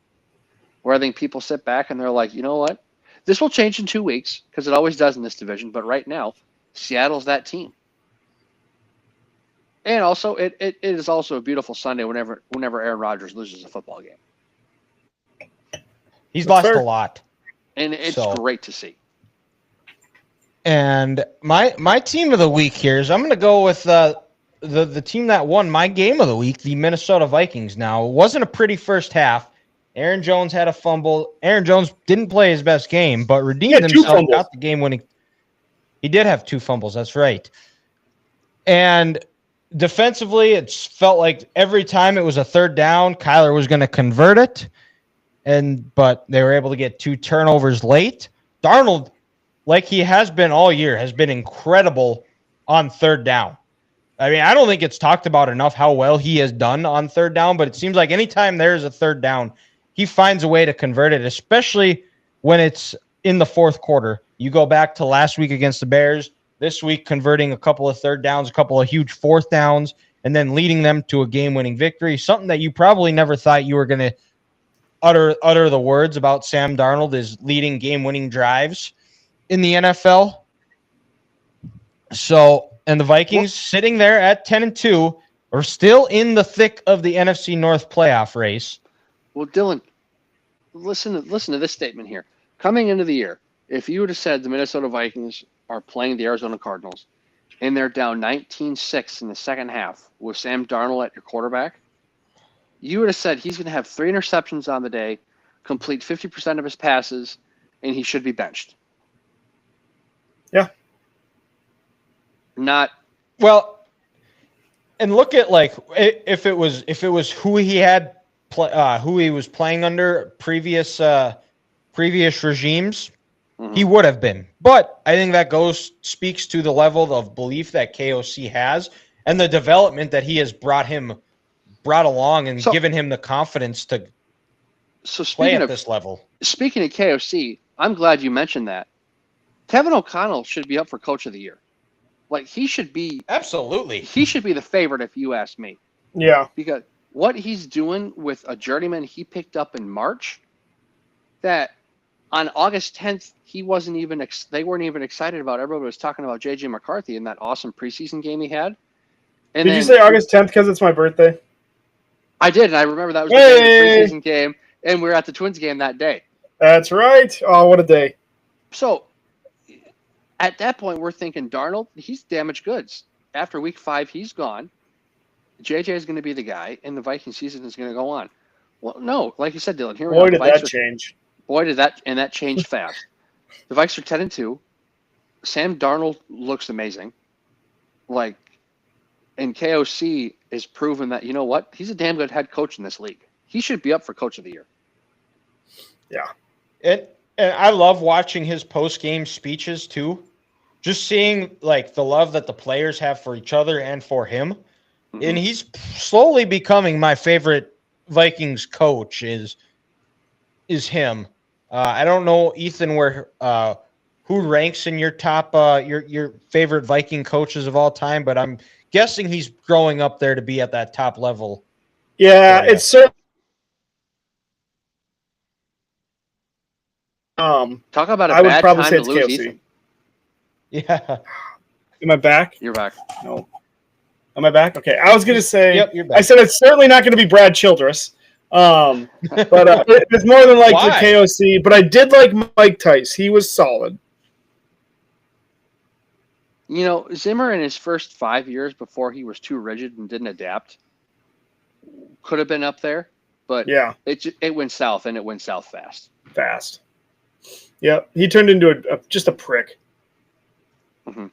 Where I think people sit back and they're like, you know what? This will change in 2 weeks because it always does in this division. But right now, Seattle's that team. And also, it is also a beautiful Sunday whenever Aaron Rodgers loses a football game. He's lost a lot. And it's great to see. And my team of the week here is I'm going to go with the team that won my game of the week, the Minnesota Vikings. Now, it wasn't a pretty first half. Aaron Jones had a fumble. Aaron Jones didn't play his best game, but redeemed himself, got the game winning. He did have 2 fumbles. That's right. And defensively, it felt like every time it was a third down, Kyler was going to convert it. But they were able to get 2 turnovers late. Darnold, like he has been all year, has been incredible on third down. I mean, I don't think it's talked about enough how well he has done on third down, but it seems like anytime there's a third down, he finds a way to convert it, especially when it's in the fourth quarter. You go back to last week against the Bears, this week converting a couple of third downs, a couple of huge fourth downs, and then leading them to a game-winning victory, something that you probably never thought you were going to utter the words about Sam Darnold is leading game-winning drives in the NFL. So, and the Vikings sitting there at 10-2 are still in the thick of the NFC North playoff race. Well, Dylan, listen to this statement here. Coming into the year, if you would have said the Minnesota Vikings are playing the Arizona Cardinals and they're down 19-6 in the second half with Sam Darnold at your quarterback, you would have said he's going to have 3 interceptions on the day, complete 50% of his passes, and he should be benched. Yeah. Not well, and look at like if it was who he had who he was playing under previous regimes, he would have been. But I think that speaks to the level of belief that KOC has and the development that he has brought along and given him the confidence to play at this level. Speaking of KOC, I'm glad you mentioned that. Kevin O'Connell should be up for Coach of the Year. Like, he should be... Absolutely. He should be the favorite if you ask me. Yeah. Because what he's doing with a journeyman he picked up in March, that on August 10th, they weren't even excited about. Everybody was talking about J.J. McCarthy in that awesome preseason game he had. And Did you say August 10th because it's my birthday? I did, and I remember that was the preseason game, and we were at the Twins game that day. That's right. Oh, what a day. So, at that point, we're thinking Darnold, he's damaged goods. After week 5, he's gone. JJ is going to be the guy, and the Viking season is going to go on. Well, no, like you said, Dylan. Here we Boy, are. did that change. Boy, did that changed fast. The Vikes are 10-2. Sam Darnold looks amazing. Like, and KOC is proven that, you know what? He's a damn good head coach in this league. He should be up for Coach of the Year. Yeah. And I love watching his post-game speeches too. Just seeing like the love that the players have for each other and for him. Mm-hmm. And he's slowly becoming my favorite Vikings coach is him. I don't know, Ethan, where who ranks in your top your favorite Viking coaches of all time, but I'm guessing he's growing up there to be at that top level. Yeah, it's certainly. Talk about a I would bad probably time say to it's lose KOC. Ethan. Yeah. Am I back? You're back. No. Am I back? Okay. I was going to say, yep, you're back. I said it's certainly not going to be Brad Childress. But it's more than likely KOC. But I did like Mike Tice. He was solid. You know, Zimmer in his first 5 years before he was too rigid and didn't adapt could have been up there. But yeah, it went south, and it went south fast. Yeah, he turned into just a prick. Mm-hmm.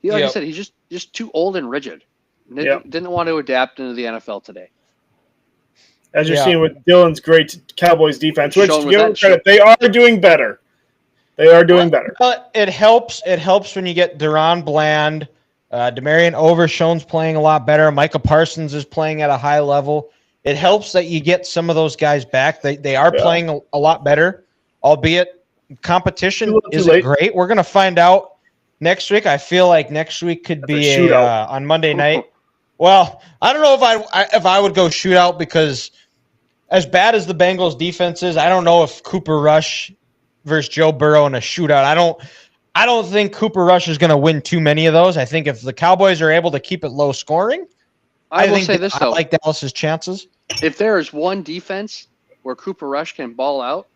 Like I said, he's just too old and rigid. Didn't want to adapt into the NFL today. As you're seeing with Dylan's great Cowboys defense, which to give them credit, they are doing better. They are doing better. It helps. It helps when you get Deron Bland, Demarion Overshown's playing a lot better. Micah Parsons is playing at a high level. It helps that you get some of those guys back. They are playing a lot better, albeit competition isn't great. We're going to find out next week. I feel like next week could be on Monday night. Well, I don't know if I would go shootout, because as bad as the Bengals defense is, I don't know if Cooper Rush versus Joe Burrow in a shootout. I don't think Cooper Rush is going to win too many of those. I think if the Cowboys are able to keep it low scoring, I like Dallas's chances. If there is one defense where Cooper Rush can ball out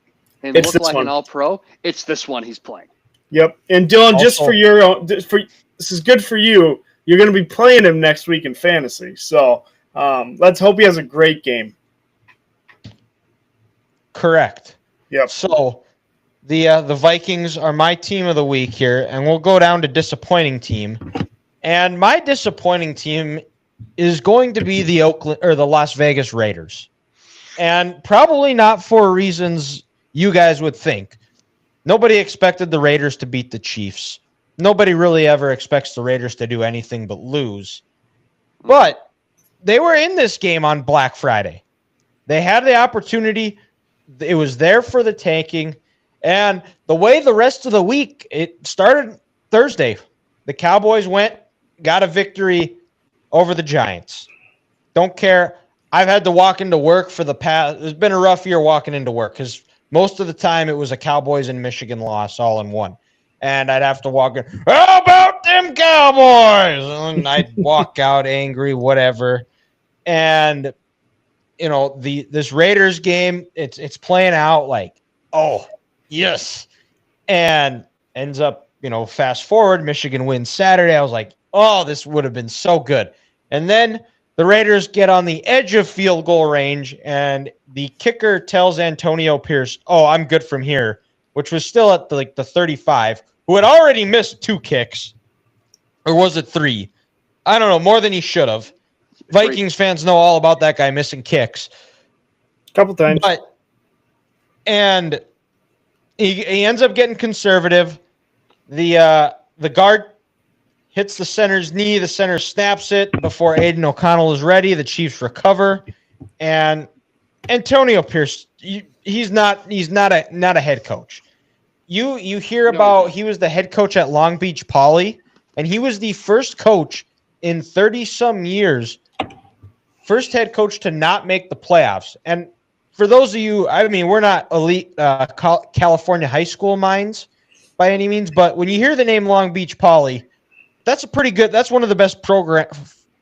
and look like an all-pro, it's this one he's playing. Yep. And Dylan, just for your own, this is good for you. You're going to be playing him next week in fantasy. So let's hope he has a great game. Correct. Yep. So the Vikings are my team of the week here, and we'll go down to disappointing team. And my disappointing team is going to be the Las Vegas Raiders. And probably not for reasons you guys would think. Nobody expected the Raiders to beat the Chiefs. Nobody really ever expects the Raiders to do anything but lose. But they were in this game on Black Friday. They had the opportunity. It was there for the taking. And the way the rest of the week, it started Thursday. The Cowboys got a victory over the Giants. Don't care. I've had to walk into work it's been a rough year walking into work, because most of the time it was a Cowboys and Michigan loss all in one. And I'd have to walk in, how about them Cowboys? And I'd walk out angry, whatever. And, this Raiders game, it's playing out like, oh, yes. And ends up, fast forward, Michigan wins Saturday. I was like, oh, this would have been so good. And then the Raiders get on the edge of field goal range, and the kicker tells Antonio Pierce, oh, I'm good from here, which was still at the 35, who had already missed 2 kicks. Or was it 3? I don't know, more than he should have. Vikings fans know all about that guy missing kicks. A couple times. And he ends up getting conservative. The guard hits the center's knee. The center snaps it before Aiden O'Connell is ready. The Chiefs recover, and Antonio Pierce, he's not a head coach. You hear about he was the head coach at Long Beach Poly, and he was the first coach in 30-some years, first head coach to not make the playoffs. And for those of you, we're not elite California high school minds by any means, but when you hear the name Long Beach Poly, that's one of the best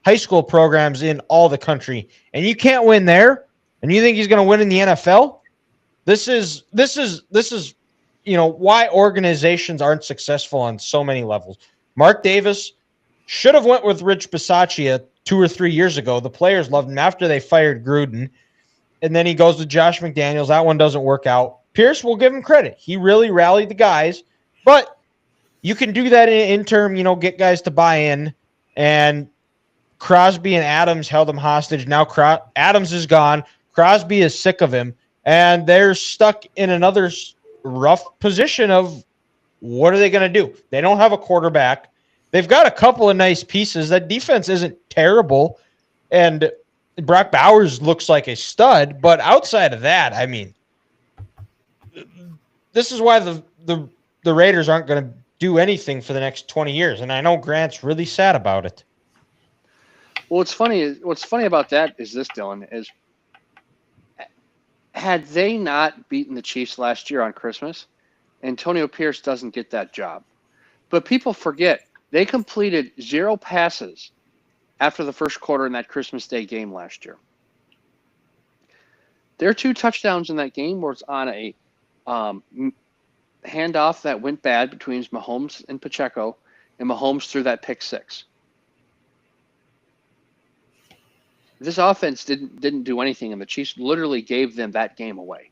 high school programs in all the country. And you can't win there, and you think he's going to win in the NFL? This is why organizations aren't successful on so many levels. Mark Davis should have went with Rich Bisaccia 2 or 3 years ago. The players loved him after they fired Gruden. And then he goes to Josh McDaniels. That one doesn't work out. Pierce, will give him credit. He really rallied the guys. But you can do that in interim, get guys to buy in. And Crosby and Adams held him hostage. Now Adams is gone. Crosby is sick of him. And they're stuck in another rough position of what are they going to do? They don't have a quarterback. They've got a couple of nice pieces. That defense isn't terrible. And Brock Bowers looks like a stud. But outside of that, I mean, this is why the Raiders aren't going to do anything for the next 20 years. And I know Grant's really sad about it. Well, what's funny about that is this, Dylan, is had they not beaten the Chiefs last year on Christmas, Antonio Pierce doesn't get that job. But people forget they completed 0 passes after the first quarter in that Christmas Day game last year. Their 2 touchdowns in that game was on a handoff that went bad between Mahomes and Pacheco, and Mahomes threw that pick 6. This offense didn't do anything, and the Chiefs literally gave them that game away.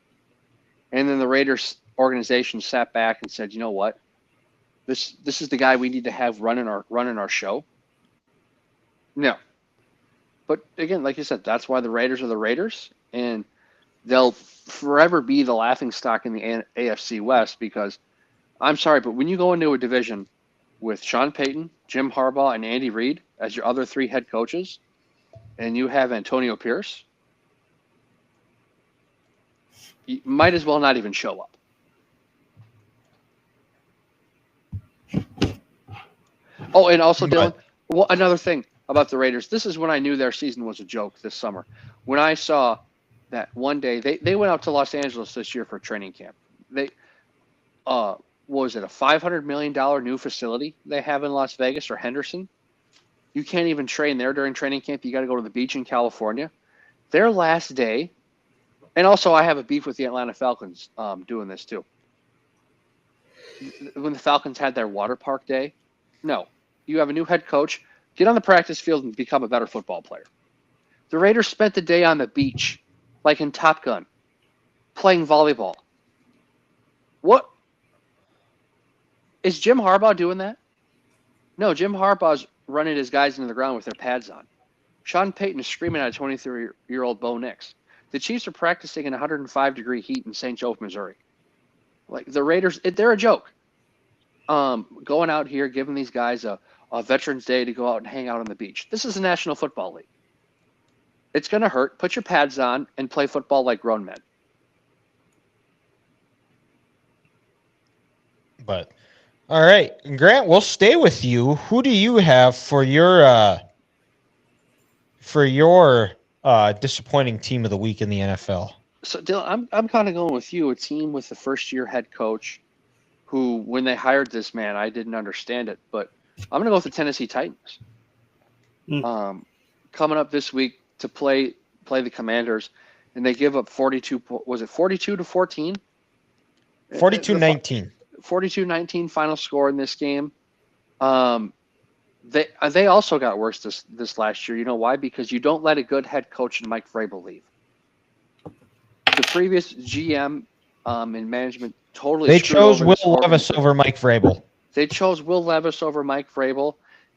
And then the Raiders organization sat back and said, "You know what? This is the guy we need to have running our show." No. But again, like you said, that's why the Raiders are the Raiders, and they'll forever be the laughingstock in the AFC West, because I'm sorry, but when you go into a division with Sean Payton, Jim Harbaugh, and Andy Reid as your other 3 head coaches, and you have Antonio Pierce, you might as well not even show up. Oh, and also, Dylan, another thing about the Raiders. This is when I knew their season was a joke this summer. When I saw that one day they went out to Los Angeles this year for training camp. They what was it, a $500 million new facility they have in Las Vegas or Henderson? You can't even train there during training camp. You got to go to the beach in California. Their last day, and also I have a beef with the Atlanta Falcons doing this too. When the Falcons had their water park day, no, you have a new head coach. Get on the practice field and become a better football player. The Raiders spent the day on the beach, like in Top Gun, playing volleyball. What? Is Jim Harbaugh doing that? No, Jim Harbaugh's running his guys into the ground with their pads on. Sean Payton is screaming at a 23-year-old Bo Nix. The Chiefs are practicing in 105-degree heat in St. Joe, Missouri. Like, the Raiders, they're a joke. Going out here, giving these guys a Veterans Day to go out and hang out on the beach. This is the National Football League. It's going to hurt. Put your pads on and play football like grown men. But all right, Grant, we'll stay with you. Who do you have for your disappointing team of the week in the NFL? So, Dylan, I'm kind of going with you. A team with the first-year head coach who, when they hired this man, I didn't understand it. But I'm going to go with the Tennessee Titans. Coming up this week to play the Commanders, and they give up 42. Was it 42 to 14? 42-19. 42-19 final score in this game. They also got worse this last year. You know why? Because you don't let a good head coach and Mike Vrabel leave. The previous GM and management totally they chose Will Levis over Mike Vrabel. They chose Will Levis over Mike Vrabel,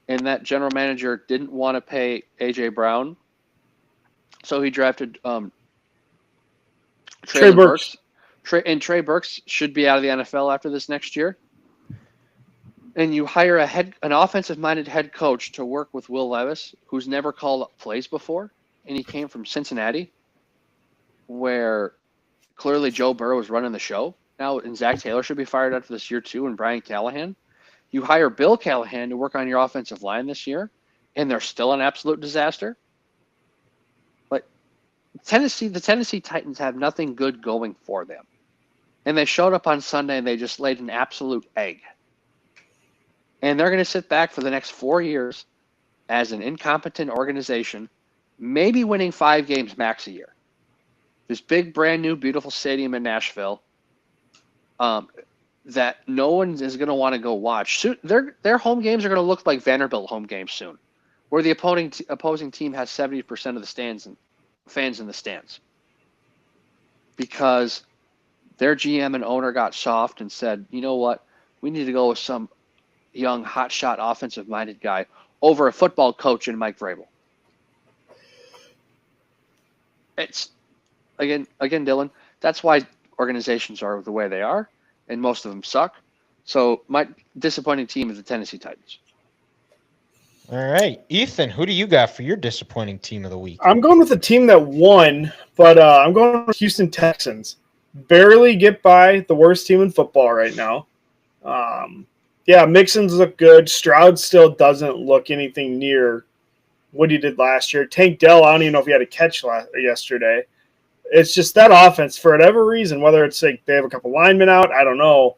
and that general manager didn't want to pay A.J. Brown, so he drafted Trey Burks. Trey Burks should be out of the NFL after this next year. And you hire an offensive-minded head coach to work with Will Levis, who's never called up plays before, and he came from Cincinnati, where clearly Joe Burrow was running the show. Now, and Zach Taylor should be fired after this year too, and Brian Callahan. You hire Bill Callahan to work on your offensive line this year, and they're still an absolute disaster. But the Tennessee Titans have nothing good going for them. And they showed up on Sunday and they just laid an absolute egg. And they're going to sit back for the next 4 years as an incompetent organization, maybe winning 5 games max a year. This big, brand new, beautiful stadium in Nashville. that no one is going to want to go watch. Soon, their home games are going to look like Vanderbilt home games soon, where the opposing team has 70% of the stands and fans in the stands, because their GM and owner got soft and said, you know what, we need to go with some young hotshot offensive-minded guy over a football coach in Mike Vrabel. It's again, Dylan. That's why organizations are the way they are, and most of them suck. So my disappointing team is the Tennessee Titans. All right, Ethan, who do you got for your disappointing team of the week? I'm going with a team that won, but I'm going with Houston Texans. Barely get by the worst team in football right now. Yeah, Mixon's look good. Stroud still doesn't look anything near what he did last year. Tank Dell, I don't even know if he had a catch yesterday. It's just that offense, for whatever reason, whether it's like they have a couple linemen out, I don't know.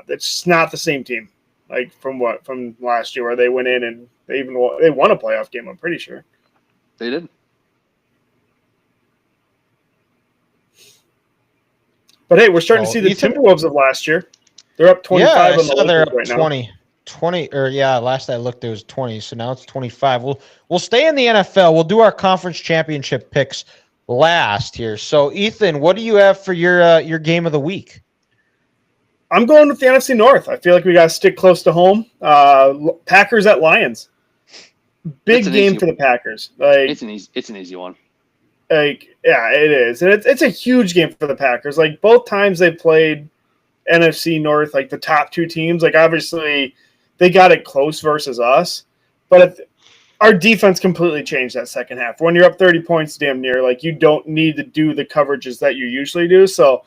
It's just not the same team like from last year where they went in and they won a playoff game, I'm pretty sure. They did. But hey, we're starting to see the Timberwolves of last year. They're up 25 yeah, on the Lakers they're up right 20. now. 20 or yeah, last I looked it was 20, so now it's 25. We'll stay in the NFL. We'll do our conference championship picks last here. So Ethan, what do you have for your game of the week? I'm going with the NFC North. I feel like we got to stick close to home. Packers at Lions. Big game for the Packers. Like it's an easy one. Like yeah, it is, and it's a huge game for the Packers. Like both times they played NFC North, like the top two teams. Like obviously they got it close versus us, but our defense completely changed that second half. When you're up 30 points, damn near, like you don't need to do the coverages that you usually do. So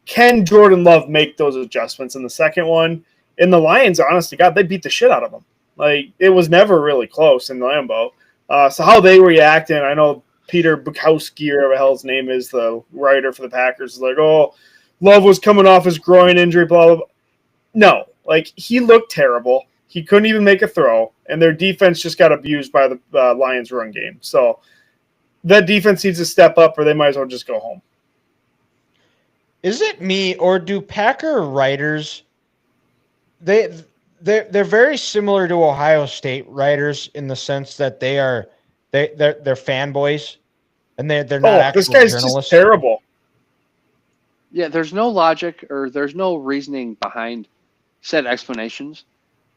can Jordan Love make those adjustments in the second one? In the Lions, honestly, God, they beat the shit out of them. Like it was never really close in Lambeau. So how they react, and I know Peter Bukowski, or whatever the hell his name is, the writer for the Packers, is like, oh, Love was coming off his groin injury, blah, blah, blah. No, like he looked terrible. He couldn't even make a throw, and their defense just got abused by the Lions run game. So that defense needs to step up, or they might as well just go home. Is it me, or do Packer writers they're very similar to Ohio State writers in the sense that they're fanboys and they're not actual this guy's journalists? just terrible. Yeah, there's no logic or there's no reasoning behind said explanations.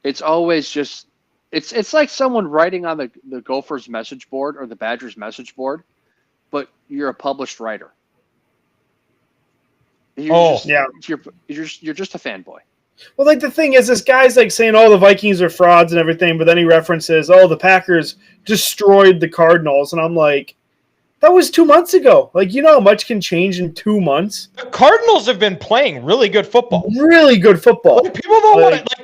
It's always just it's like someone writing on the Gophers message board or the Badgers message board, but you're a published writer. You're just a fanboy. Well, like the thing is, this guy's like saying, "Oh, the Vikings are frauds and everything," but then he references, "Oh, the Packers destroyed the Cardinals," and I'm like, "That was 2 months ago. Like, you know how much can change in 2 months." The Cardinals have been playing really good football. Really good football. Like, people don't want to. Like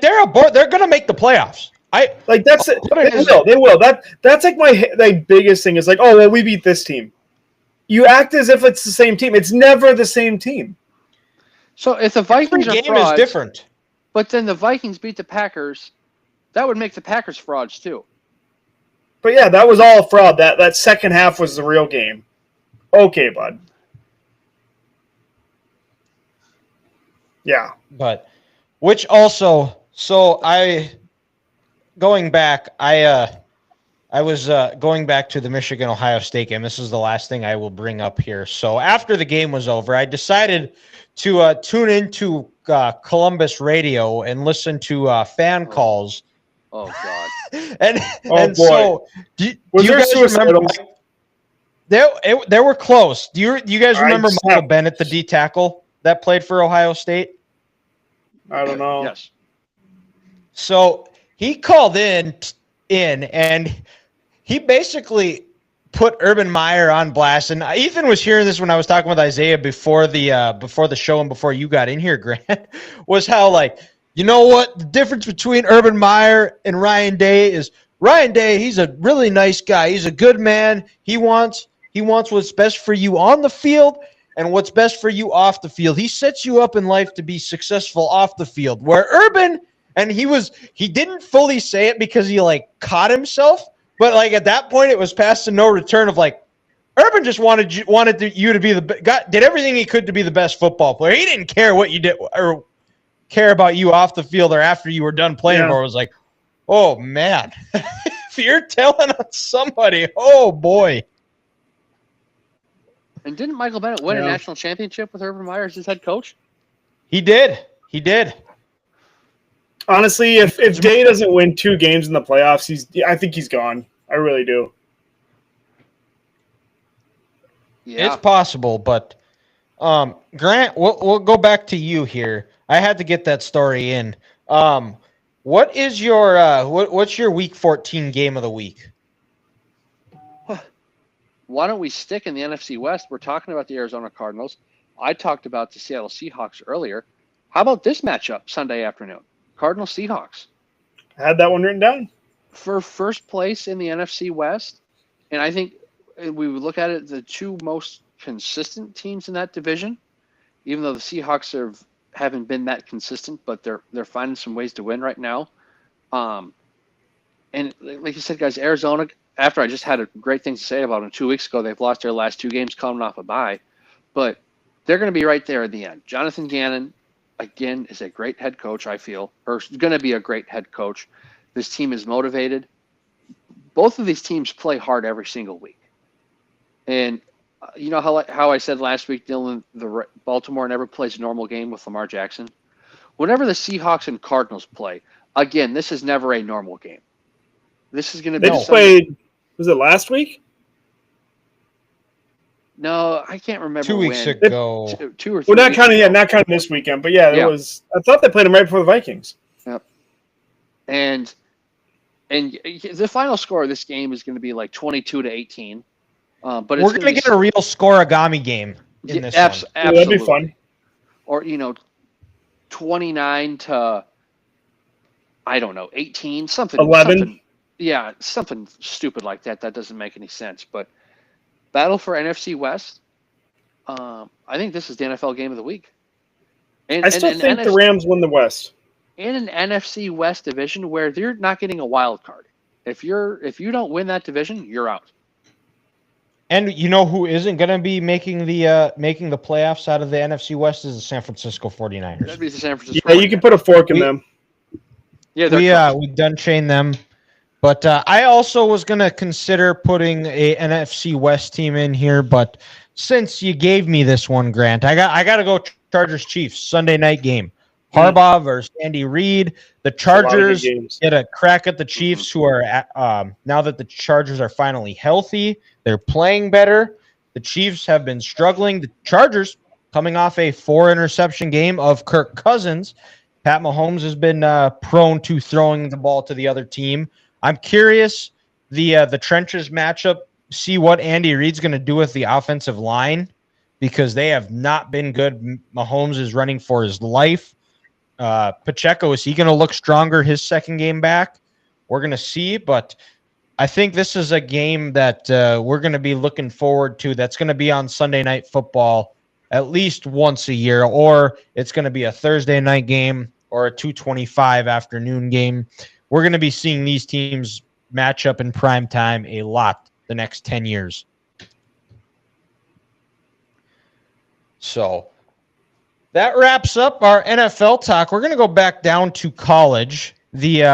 they're going to make the playoffs. That's it. They will. That's like my biggest thing is like, oh well, we beat this team. You act as if it's the same team. It's never the same team. So if the Vikings Every are game frauds, is different. But then the Vikings beat the Packers, that would make the Packers frauds too. But yeah, that was all fraud. That second half was the real game. Okay, bud. Yeah. But which also, so going back to the Michigan-Ohio State game. This is the last thing I will bring up here. So after the game was over, I decided to tune into Columbus radio and listen to fan calls. Oh God! and boy. So do you guys remember? They were close. Do you guys remember Michael Bennett, the D tackle that played for Ohio State? I don't know. Yes. So he called in and he basically put Urban Meyer on blast. And Ethan was hearing this when I was talking with Isaiah before the show and before you got in here, Grant, was how, like, you know what? The difference between Urban Meyer and Ryan Day is Ryan Day, he's a really nice guy. He's a good man. He wants what's best for you on the field and what's best for you off the field. He sets you up in life to be successful off the field. Where Urban, and he didn't fully say it because he like caught himself, but like at that point it was past the no return of like Urban just wanted you to be the guy, did everything he could to be the best football player. He didn't care what you did or care about you off the field or after you were done playing. Yeah. Or it was like, oh man, if you're telling on somebody, oh boy. And didn't Michael Bennett win a national championship with Urban Meyer as his head coach? He did. He did. Honestly, if Day doesn't win 2 games in the playoffs, I think he's gone. I really do. Yeah. It's possible, but Grant, we'll go back to you here. I had to get that story in. What is your what's your Week 14 game of the week? Why don't we stick in the NFC West? We're talking about the Arizona Cardinals. I talked about the Seattle Seahawks earlier. How about this matchup Sunday afternoon? Cardinals Seahawks. I had that one written down. For first place in the NFC West, and I think we would look at it, the 2 most consistent teams in that division, even though the Seahawks haven't been that consistent, but they're finding some ways to win right now. And like you said, guys, Arizona, after I just had a great thing to say about them 2 weeks ago, they've lost their last 2 games coming off a bye, but they're going to be right there at the end. Jonathan Gannon, again, is a great head coach, I feel, or going to be a great head coach. This team is motivated. Both of these teams play hard every single week. And you know how I said last week, Dylan, the Baltimore never plays a normal game with Lamar Jackson? Whenever the Seahawks and Cardinals play, again, this is never a normal game. This is going to be. They just played. Was it last week? No, I can't remember. 2 weeks when. ago. 2 or 3. Well, not counting this weekend, but yeah, it was. I thought they played them right before the Vikings. Yep. And the final score of this game is going to be like 22-18. But we're going to get a real scoreagami game in this one. Absolutely. Yeah, that'd be fun. Or 29 to, I don't know, 18, something. 11. Something stupid like that. That doesn't make any sense. But battle for NFC West. I think this is the NFL game of the week. I still think the Rams win the West. In an NFC West division where they're not getting a wild card. If you don't win that division, you're out. And you know who isn't going to be making the playoffs out of the NFC West is the San Francisco 49ers. That'd be the San Francisco. Yeah, you can put a fork in them. Yeah, we done chain them. But I also was going to consider putting a NFC West team in here, but since you gave me this one, Grant, I got to go Chargers Chiefs Sunday night game. Harbaugh versus Andy Reid. The Chargers get a crack at the Chiefs, who are now that the Chargers are finally healthy, they're playing better. The Chiefs have been struggling. The Chargers coming off a 4-interception game of Kirk Cousins. Pat Mahomes has been prone to throwing the ball to the other team. I'm curious the trenches matchup. See what Andy Reid's going to do with the offensive line, because they have not been good. Mahomes is running for his life. Pacheco, is he going to look stronger his second game back? We're going to see, but I think this is a game that we're going to be looking forward to. That's going to be on Sunday Night Football at least once a year, or it's going to be a Thursday night game or a 2:25 afternoon game. We're going to be seeing these teams match up in prime time a lot the next 10 years. So that wraps up our NFL talk. We're going to go back down to college. We've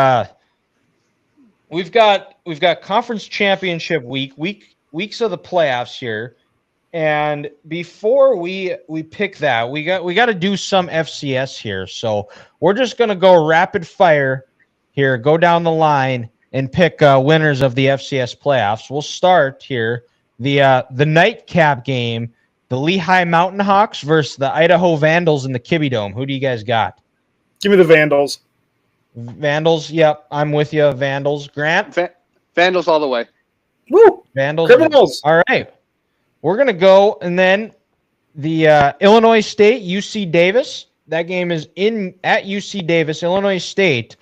got conference championship weeks of the playoffs here. And before we pick that, we got to do some FCS here. So we're just going to go rapid fire here, go down the line and pick winners of the FCS playoffs. We'll start here. The nightcap game, the Lehigh Mountain Hawks versus the Idaho Vandals in the Kibbe Dome. Who do you guys got? Give me the Vandals. Vandals, yep, I'm with you. Vandals. Grant? Vandals all the way. Woo! Vandals. Criminals. All right. We're going to go, and then the Illinois State, UC Davis. That game is at UC Davis. Illinois State,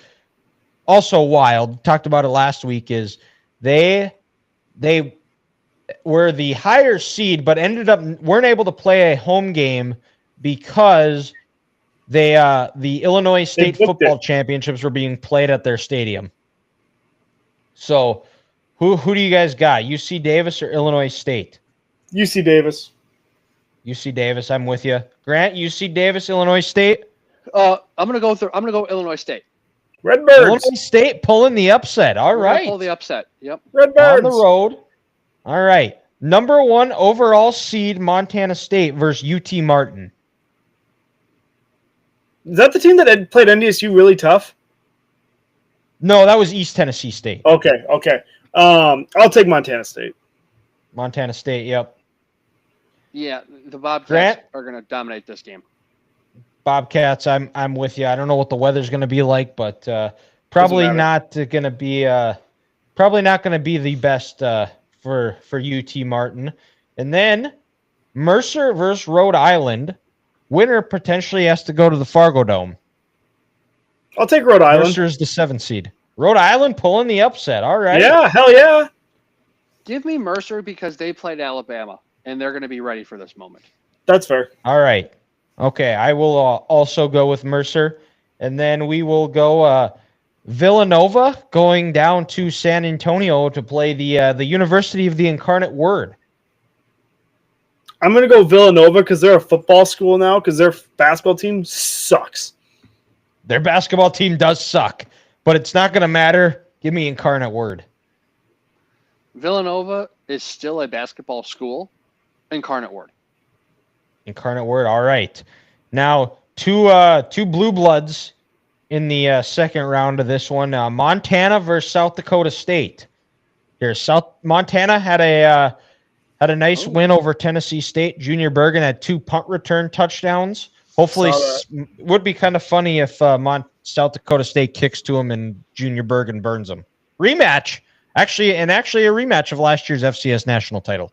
also wild. Talked about it last week, is they were the higher seed, but weren't able to play a home game because the Illinois State football championships were being played at their stadium. So who do you guys got? UC Davis or Illinois State? UC Davis. UC Davis, I'm with you. Grant, UC Davis, Illinois State? I'm gonna go Illinois State. Redbirds. Illinois State pulling the upset. All We're gonna right. pull the upset. Yep. Redbirds. On the road. All right. Number 1 overall seed Montana State versus UT Martin. Is that the team that had played NDSU really tough? No, that was East Tennessee State. Okay. I'll take Montana State. Montana State, yep. Yeah, the Bobcats Grant? are gonna dominate this game. Bobcats, I'm with you. I don't know what the weather's going to be like, but probably not going to be the best for UT Martin. And then Mercer versus Rhode Island. Winner potentially has to go to the Fargo Dome. I'll take Rhode Island. Mercer's the 7th seed. Rhode Island pulling the upset. All right. Yeah, hell yeah. Give me Mercer because they played Alabama and they're gonna be ready for this moment. That's fair. All right. Okay, I will also go with Mercer. And then we will go Villanova going down to San Antonio to play the University of the Incarnate Word. I'm going to go Villanova because they're a football school now because their basketball team sucks. Their basketball team does suck, but it's not going to matter. Give me Incarnate Word. Villanova is still a basketball school. Incarnate Word. Incarnate Word. All right. Now, two blue bloods in the second round of this one. Montana versus South Dakota State. Here, Montana had a nice win over Tennessee State. Junior Bergen had 2 punt return touchdowns. Hopefully, would be kind of funny if South Dakota State kicks to him and Junior Bergen burns him. Rematch, actually a rematch of last year's FCS national title.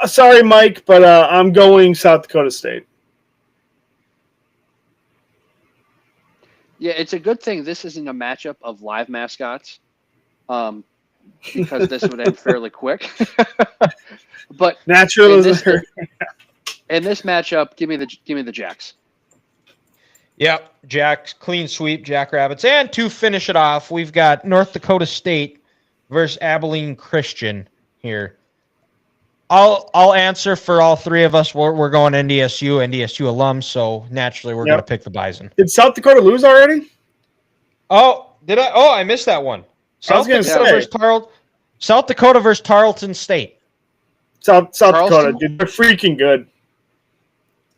Sorry, Mike, but I'm going South Dakota State. Yeah, it's a good thing this isn't a matchup of live mascots, because this would end fairly quick. But Natural in this matchup, give me the Jacks. Yep, Jacks, clean sweep, Jackrabbits. And to finish it off, we've got North Dakota State versus Abilene Christian here. I'll answer for all three of us. We're going NDSU alums, so naturally we're going to pick the Bison. Did South Dakota lose already? Oh, did I? Oh, I missed that one. South Dakota versus Tarleton State. South Dakota, dude, they're freaking good.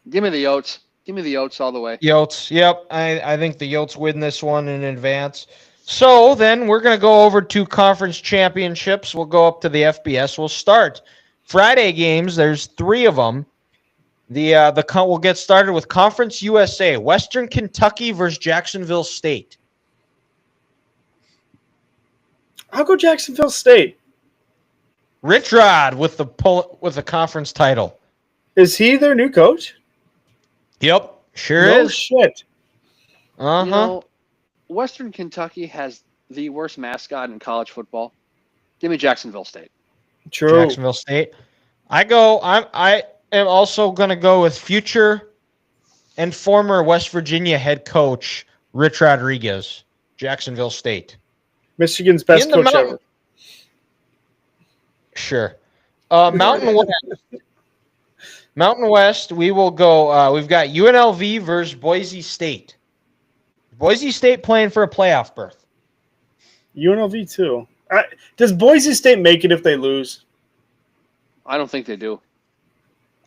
Give me the Yotes. Give me the Yotes all the way. Yotes, yep. I think the Yotes win this one in advance. So then we're going to go over to conference championships. We'll go up to the FBS. We'll start Friday games. There's 3 of them. We'll get started with Conference USA. Western Kentucky versus Jacksonville State. I'll go Jacksonville State. Rich Rod with the conference title. Is he their new coach? Yep, sure No is. Shit. You know, Western Kentucky has the worst mascot in college football. Give me Jacksonville State. True. Jacksonville State. I am also going to go with future and former West Virginia head coach Rich Rodriguez, Jacksonville State. Michigan's best coach ever. Sure. Mountain West, we will go. We've got UNLV versus Boise State. Boise State playing for a playoff berth. UNLV too. Does Boise State make it if they lose? I don't think they do.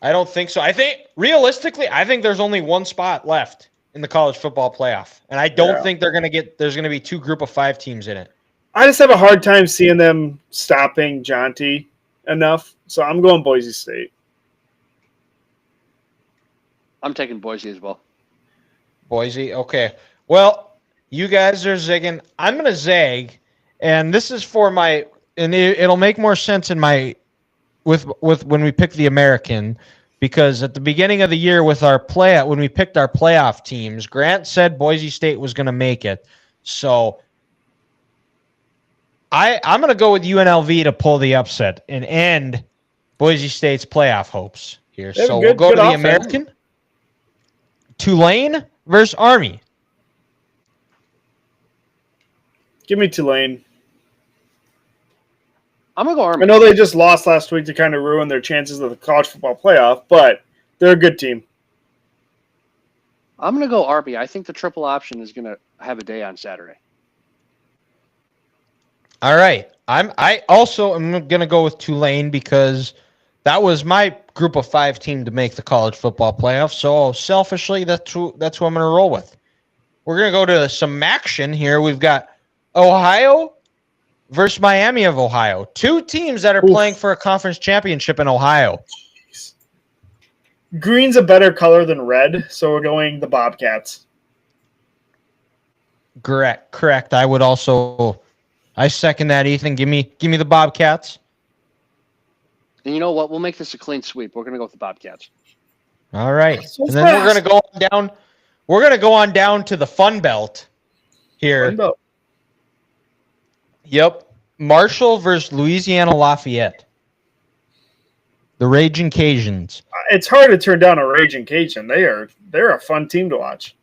I don't think so. I think there's only one spot left in the college football playoff, and I don't think there's going to be 2 group of 5 teams in it. I just have a hard time seeing them stopping Jonty enough, so I'm going Boise State. I'm taking Boise as well. Boise, okay. Well, you guys are zigging. I'm going to zag, and this is for my, and it'll make more sense in my, with when we pick the American, because at the beginning of the year with our when we picked our playoff teams, Grant said Boise State was going to make it. So I'm going to go with UNLV to pull the upset and end Boise State's playoff hopes here. So we'll go to the American. Tulane versus Army. Give me Tulane. I'm going to go Army. I know they just lost last week to kind of ruin their chances of the college football playoff, but they're a good team. I'm going to go Army. I think the triple option is going to have a day on Saturday. All right. I also am going to go with Tulane because that was my group of 5 team to make the college football playoff. So selfishly, that's who I'm going to roll with. We're going to go to some action here. We've got Ohio versus Miami of Ohio. 2 teams that are playing for a conference championship in Ohio. Green's a better color than red, so we're going the Bobcats. Correct. I second that, Ethan. Give me the Bobcats. And you know what? We'll make this a clean sweep. We're going to go with the Bobcats. All right. So and then we're going to go on down. We're going to go on down to the Fun Belt here. Fun Belt. Yep. Marshall versus Louisiana Lafayette. The Raging Cajuns. It's hard to turn down a Raging Cajun. They're a fun team to watch.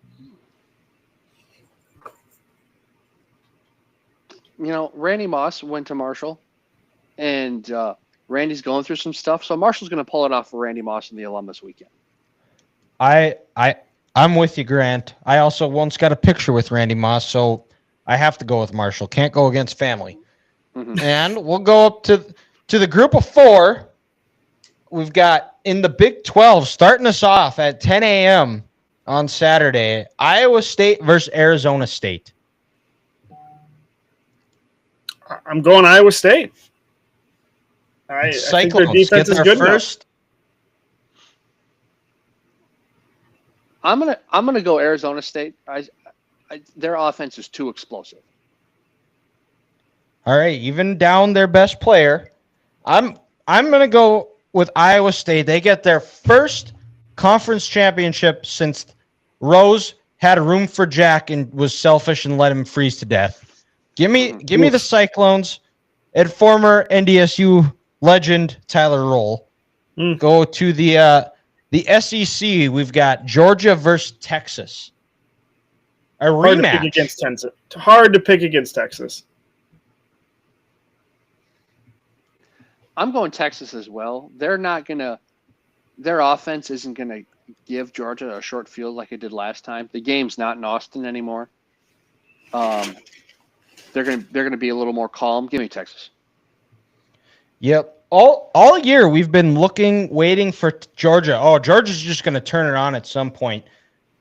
You know, Randy Moss went to Marshall, and Randy's going through some stuff. So Marshall's going to pull it off for Randy Moss in the alumnus weekend. I'm with you, Grant. I also once got a picture with Randy Moss, so I have to go with Marshall. Can't go against family. Mm-hmm. And we'll go up to the group of 4. We've got in the Big 12, starting us off at 10 a.m. on Saturday, Iowa State versus Arizona State. I'm going Iowa State. I think their defense is good first. I'm gonna go Arizona State. Their offense is too explosive. All right, even down their best player. I'm gonna go with Iowa State. They get their first conference championship since Rose had room for Jack and was selfish and let him freeze to death. Give me the Cyclones and former NDSU legend Tyler Roll. Go to the SEC. We've got Georgia versus Texas. A rematch. Hard to pick against Texas. I'm going Texas as well. Their offense isn't gonna give Georgia a short field like it did last time. The game's not in Austin anymore. They're gonna be a little more calm. Give me Texas. Yep. All year we've been waiting for Georgia. Oh, Georgia's just gonna turn it on at some point.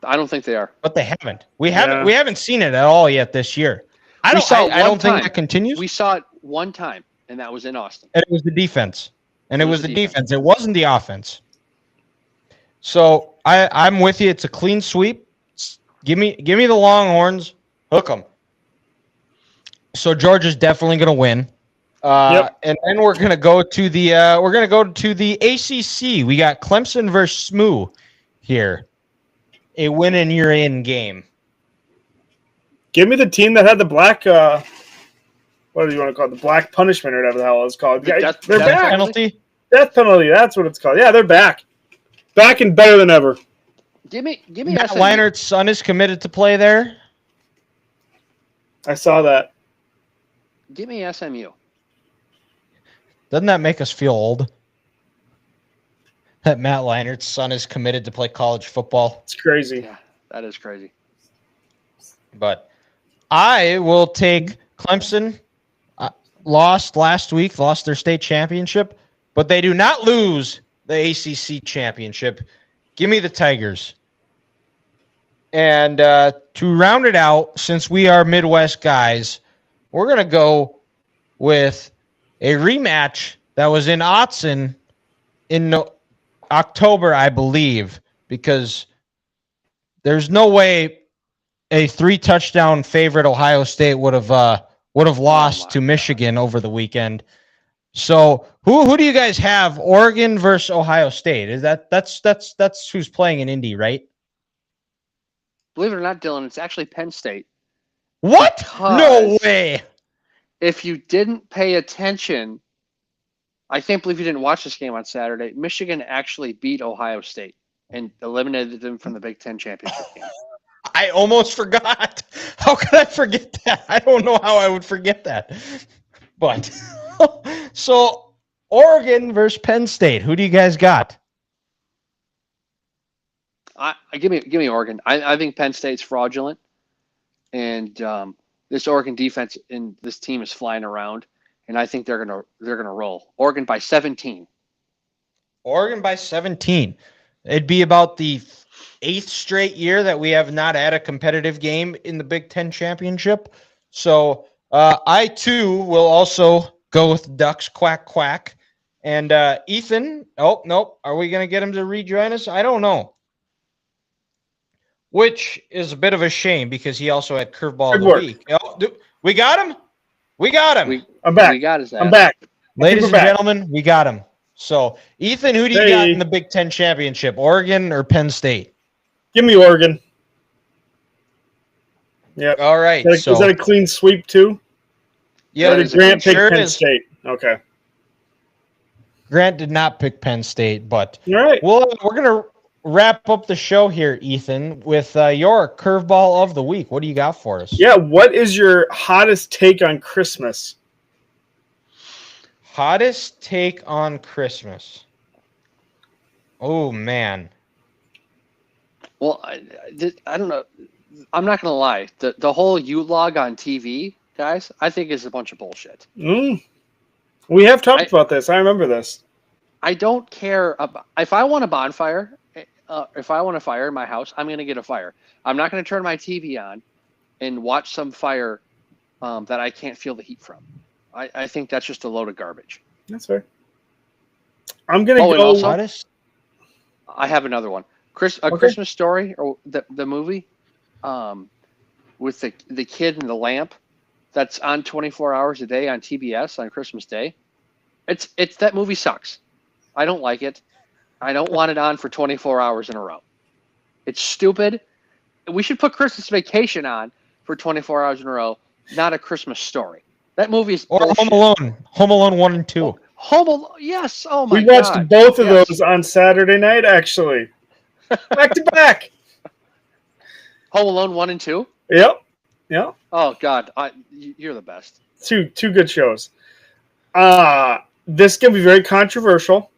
I don't think they are. But they haven't. We haven't seen it at all yet this year. I don't think that continues. We saw it one time, and that was in Austin. And it was the defense. It wasn't the offense. So I'm with you. It's a clean sweep. Give me the Longhorns. Hook them. So Georgia's definitely going to win. Yep. And then we're going to go to the ACC. We got Clemson versus SMU here. A win and you're in game. Give me the team that had the black what do you want to call it? The black punishment or whatever the hell it's called. They're back. Penalty? Death penalty, that's what it's called. Yeah, they're back. Back and better than ever. Give me Matt SMU. Leinert's son is committed to play there. I saw that. Give me SMU. Doesn't that make us feel old? That Matt Leinert's son is committed to play college football. It's crazy. Yeah, that is crazy. But I will take Clemson. Lost last week, lost their state championship, but they do not lose the ACC championship. Give me the Tigers. And to round it out, since we are Midwest guys, we're going to go with a rematch that was in Autzen in October, I believe, because there's no way a 3-touchdown favorite Ohio State would have lost to Michigan over the weekend. So who do you guys have? Oregon versus Ohio State? Is that's who's playing in Indy, right? Believe it or not, Dylan, it's actually Penn State. What? Because No way. if you didn't pay attention, I can't believe you didn't watch this game on Saturday. Michigan actually beat Ohio State and eliminated them from the Big Ten championship game. I almost forgot. How could I forget that? I don't know how I would forget that. But so Oregon versus Penn State. Who do you guys got? Give me Oregon. I think Penn State's fraudulent, and this Oregon defense and this team is flying around, and I think they're gonna roll. Oregon by 17. Oregon by 17. It'd be about the 8th straight year that we have not had a competitive game in the Big Ten championship. So I too will also go with Ducks. Quack quack. And Ethan, oh nope, are we gonna get him to rejoin us? I don't know. Which is a bit of a shame because he also had curveball of the week. Oh, we got him. We got him. I'm back. We got his ass. I'm back. Ladies and gentlemen, we got him. So, Ethan, who do you got in the Big Ten championship? Oregon or Penn State? Give me Oregon. Yeah. All right. Is that a clean sweep too? Yeah. Or did Grant pick Penn State? Okay. Grant did not pick Penn State, but all right. Well, we're gonna wrap up the show here, Ethan, with your curveball of the week. What do you got for us? Yeah. What is your hottest take on Christmas? Hottest take on Christmas. Oh man. Well, I don't know. I'm not gonna lie. The whole U-log on TV, guys, I think is a bunch of bullshit. We have talked about this. I remember this. I don't care about if I want a bonfire. If I want a fire in my house, I'm gonna get a fire. I'm not gonna turn my TV on and watch some fire that I can't feel the heat from. I think that's just a load of garbage. That's fair. I'm gonna go. Also, I have another one. Christmas Story, or the movie, with the kid and the lamp, that's on 24 hours a day on TBS on Christmas Day. It's that movie sucks. I don't like it. I don't want it on for 24 hours in a row. It's stupid. We should put Christmas Vacation on for 24 hours in a row, not A Christmas Story. That movie is bullshit. Home Alone. Home Alone 1 and 2. Home Alone. Yes. Oh my God. We watched both of those on Saturday night, actually. Back to back. Home Alone 1 and 2? Yep. Yep. Oh God, you're the best. Two good shows. This can be very controversial.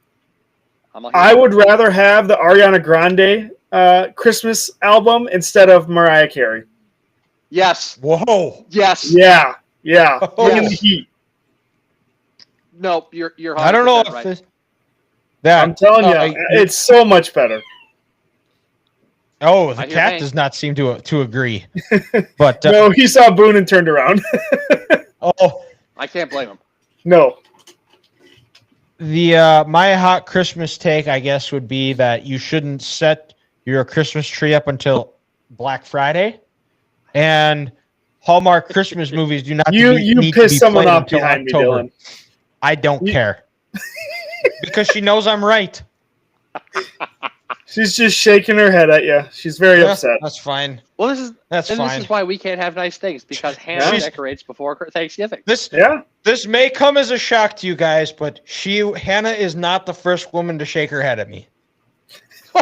I would rather have the Ariana Grande Christmas album instead of Mariah Carey. Yes. Whoa. Yes. Yeah. Yeah. Bring in the heat. Nope. You're. I don't know if right. I'm telling you, it's so much better. Oh, the cat does not seem to agree. But no, he saw Boone and turned around. Oh, I can't blame him. No. The my hot Christmas take, I guess, would be that you shouldn't set your Christmas tree up until Black Friday, and Hallmark Christmas movies do not. You piss someone off behind me, Dylan. I don't care because she knows I'm right. She's just shaking her head at you. She's very upset. That's fine. Well, this is why we can't have nice things, because Hannah decorates before Thanksgiving. This may come as a shock to you guys, but Hannah is not the first woman to shake her head at me.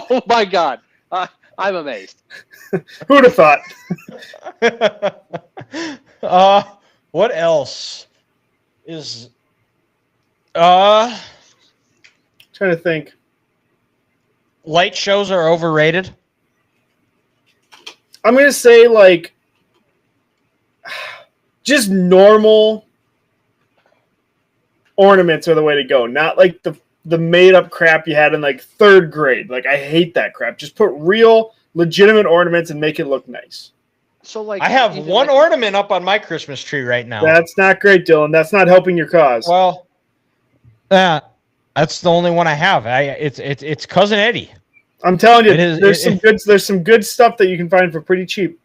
Oh my God, I'm amazed. Who'd have thought? What else is? Trying to think. Light shows are overrated. I'm going to say, like, just normal ornaments are the way to go. Not like the made-up crap you had in, like, 3rd grade. Like, I hate that crap. Just put real, legitimate ornaments and make it look nice. So, like, I have one ornament up on my Christmas tree right now. That's not great, Dylan. That's not helping your cause. Well, that's the only one I have. It's Cousin Eddie. I'm telling you, there's some good stuff that you can find for pretty cheap.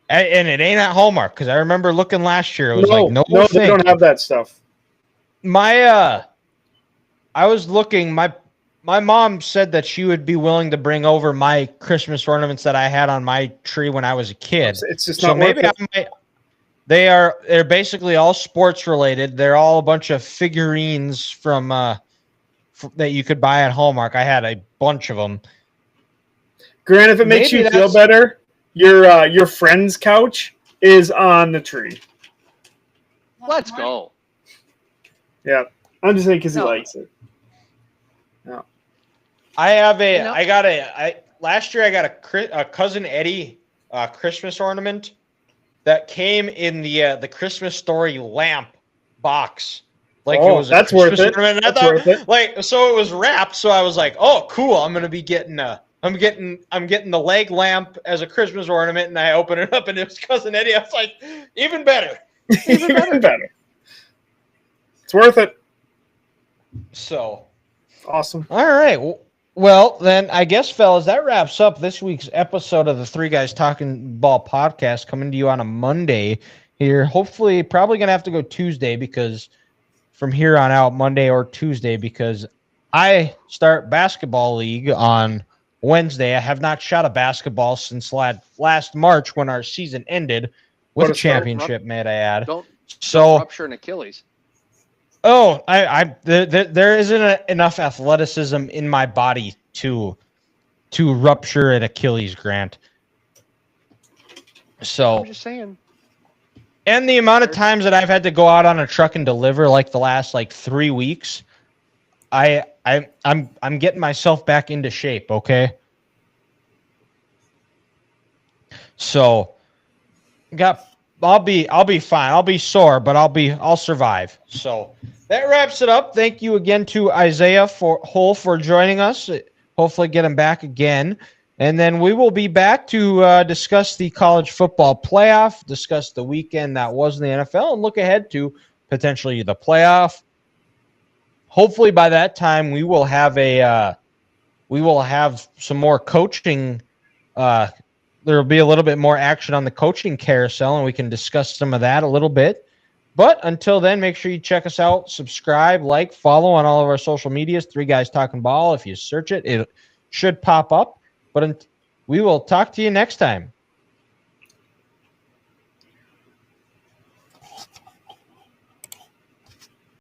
And it ain't at Hallmark, because I remember looking last year. It was no, they don't have that stuff. I was looking. My mom said that she would be willing to bring over my Christmas ornaments that I had on my tree when I was a kid. It's just not maybe they're basically all sports related. They're all a bunch of figurines from that you could buy at Hallmark. I had a bunch of them. Grant, if it makes you feel better, your friend's couch is on the tree. Let's go. Yeah, I'm just saying because he likes it. I have last year I got a Cousin Eddie Christmas ornament that came in the Christmas Story lamp box. Like it was a that's Christmas worth it. ornament. And That's I thought, worth it. like, so it was wrapped. So I was like, oh, cool. I'm gonna be getting I'm getting the leg lamp as a Christmas ornament, and I open it up, and it was Cousin Eddie. I was like, even better, Even better. It's worth it. So Awesome. all right. Well, then I guess, fellas, that wraps up this week's episode of the Three Guys Talking Ball podcast, coming to you on a Monday here. Hopefully, probably gonna have to go Tuesday because from here on out, Monday or Tuesday, because I start basketball league on Wednesday. I have not shot a basketball since last March when our season ended with a championship, may I add. Don't So rupture an Achilles. Oh, there isn't enough athleticism in my body to rupture an Achilles, Grant. So I'm just saying. And the amount of times that I've had to go out on a truck and deliver, like the last 3 weeks, I'm getting myself back into shape. Okay. So I'll be fine. I'll be sore, but I'll survive. So that wraps it up. Thank you again to Isaiah Hull for joining us. Hopefully get him back again. And then we will be back to discuss the college football playoff, discuss the weekend that was in the NFL, and look ahead to potentially the playoff. Hopefully by that time we will have some more coaching. There will be a little bit more action on the coaching carousel, and we can discuss some of that a little bit. But until then, make sure you check us out, subscribe, like, follow on all of our social medias. Three Guys Talking Ball. If you search it, it should pop up. But we will talk to you next time.